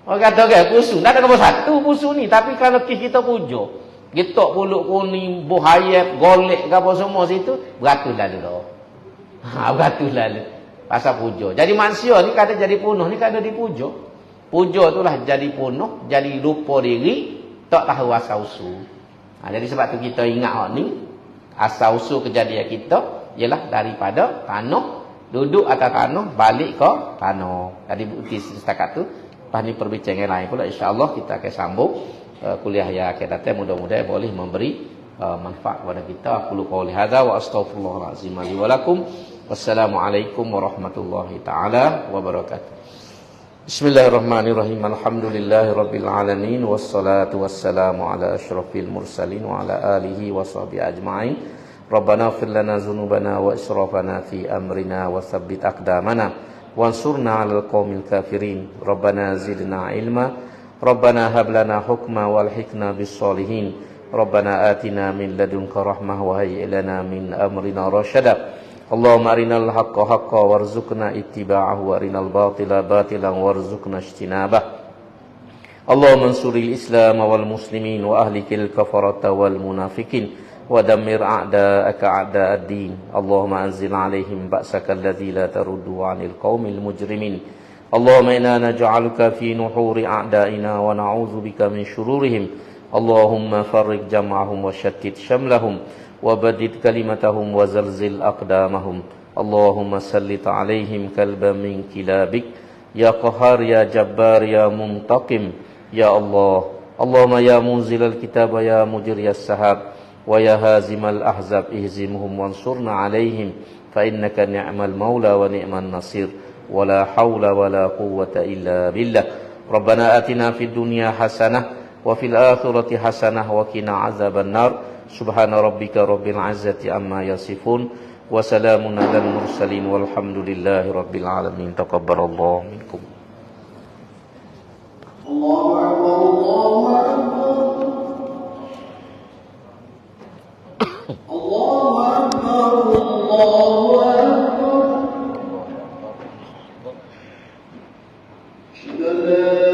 [SPEAKER 1] Orang kata kan pusu, tak ada apa satu pusu ni, tapi kalau kita puja, getok puluk kuning, buhayat, golek apa semua situ, beratus lalu dah. Beratus lalu. Pasal puja. Jadi manusia ni kata jadi punuh ni kata dipuja. Puja itulah jadi punuh, jadi lupa diri, tak tahu asal usul. Jadi sebab tu kita ingat hak ni, asal usul kejadian kita ialah daripada tanah, duduk atas tanah, balik ke tanah. Jadi bukti setakat tu. Lepas ni perbincangan lain pula insya-Allah kita akan sambung kuliah yang akan datang, mudah-mudahan boleh memberi manfaat kepada kita. Aku qouli hadza wa astaghfirullahal azim li wa lakum. Wassalamualaikum warahmatullahi taala wabarakatuh. Bismillahirrahmanirrahim. Alhamdulillahirabbil alamin wassalatu wassalamu ala asyrafil mursalin wa ala alihi washabihi ajmain. Rabbana ighfir lana dzunubana wa israfana fi amrina wa tsabbit aqdamana wansurna 'alal qaumil kafirin. Rabbana zidna ilma. Rabbana hab lana hukma walhiqna bis solihin. Rabbana atina min ladunka rahmah wa hayyi' lana min amrina rasyada. Allahumma arinal haqqa haqqan warzuqna ittiba'ahu wa arinal batila batilan warzuqna ijtinabah. Allahumma ansuril islam wal muslimin wa ahlikil kafarata wal munafikin wa dammir a'da'aka a'da'ad-din. Allahumma anzil 'alaihim ba'saka alladzi la taruddu 'anil qaumil mujrimin. Allahumma inna naj'aluka fi nuhuri a'da'ina wa na'udzubika min syururihim. Allahumma farriq jam'ahum wa shattit syamlahum وبدد كلمتهم وزلزل أقدامهم. اللهم سلط عليهم كلبا من كلابك يا قهار يا جبار يا منتقم يا الله. اللهم يا منزل الكتاب يا مجري السحاب ويا هازم الأحزاب اهزمهم وانصرنا عليهم فإنك نعم المولى ونعم النصير ولا حول ولا قوة إلا بالله. ربنا آتنا في الدنيا حسنة وفي الآخرة حسنة وقنا عذاب النار. Subhana rabbika rabbil izzati amma yasifun wa salamun alal mursalin walhamdulillahi rabbil alamin. Taqabbalallahu minkum. Allahu akbar, Allahu akbar. Allahu akbar, Allahu akbar.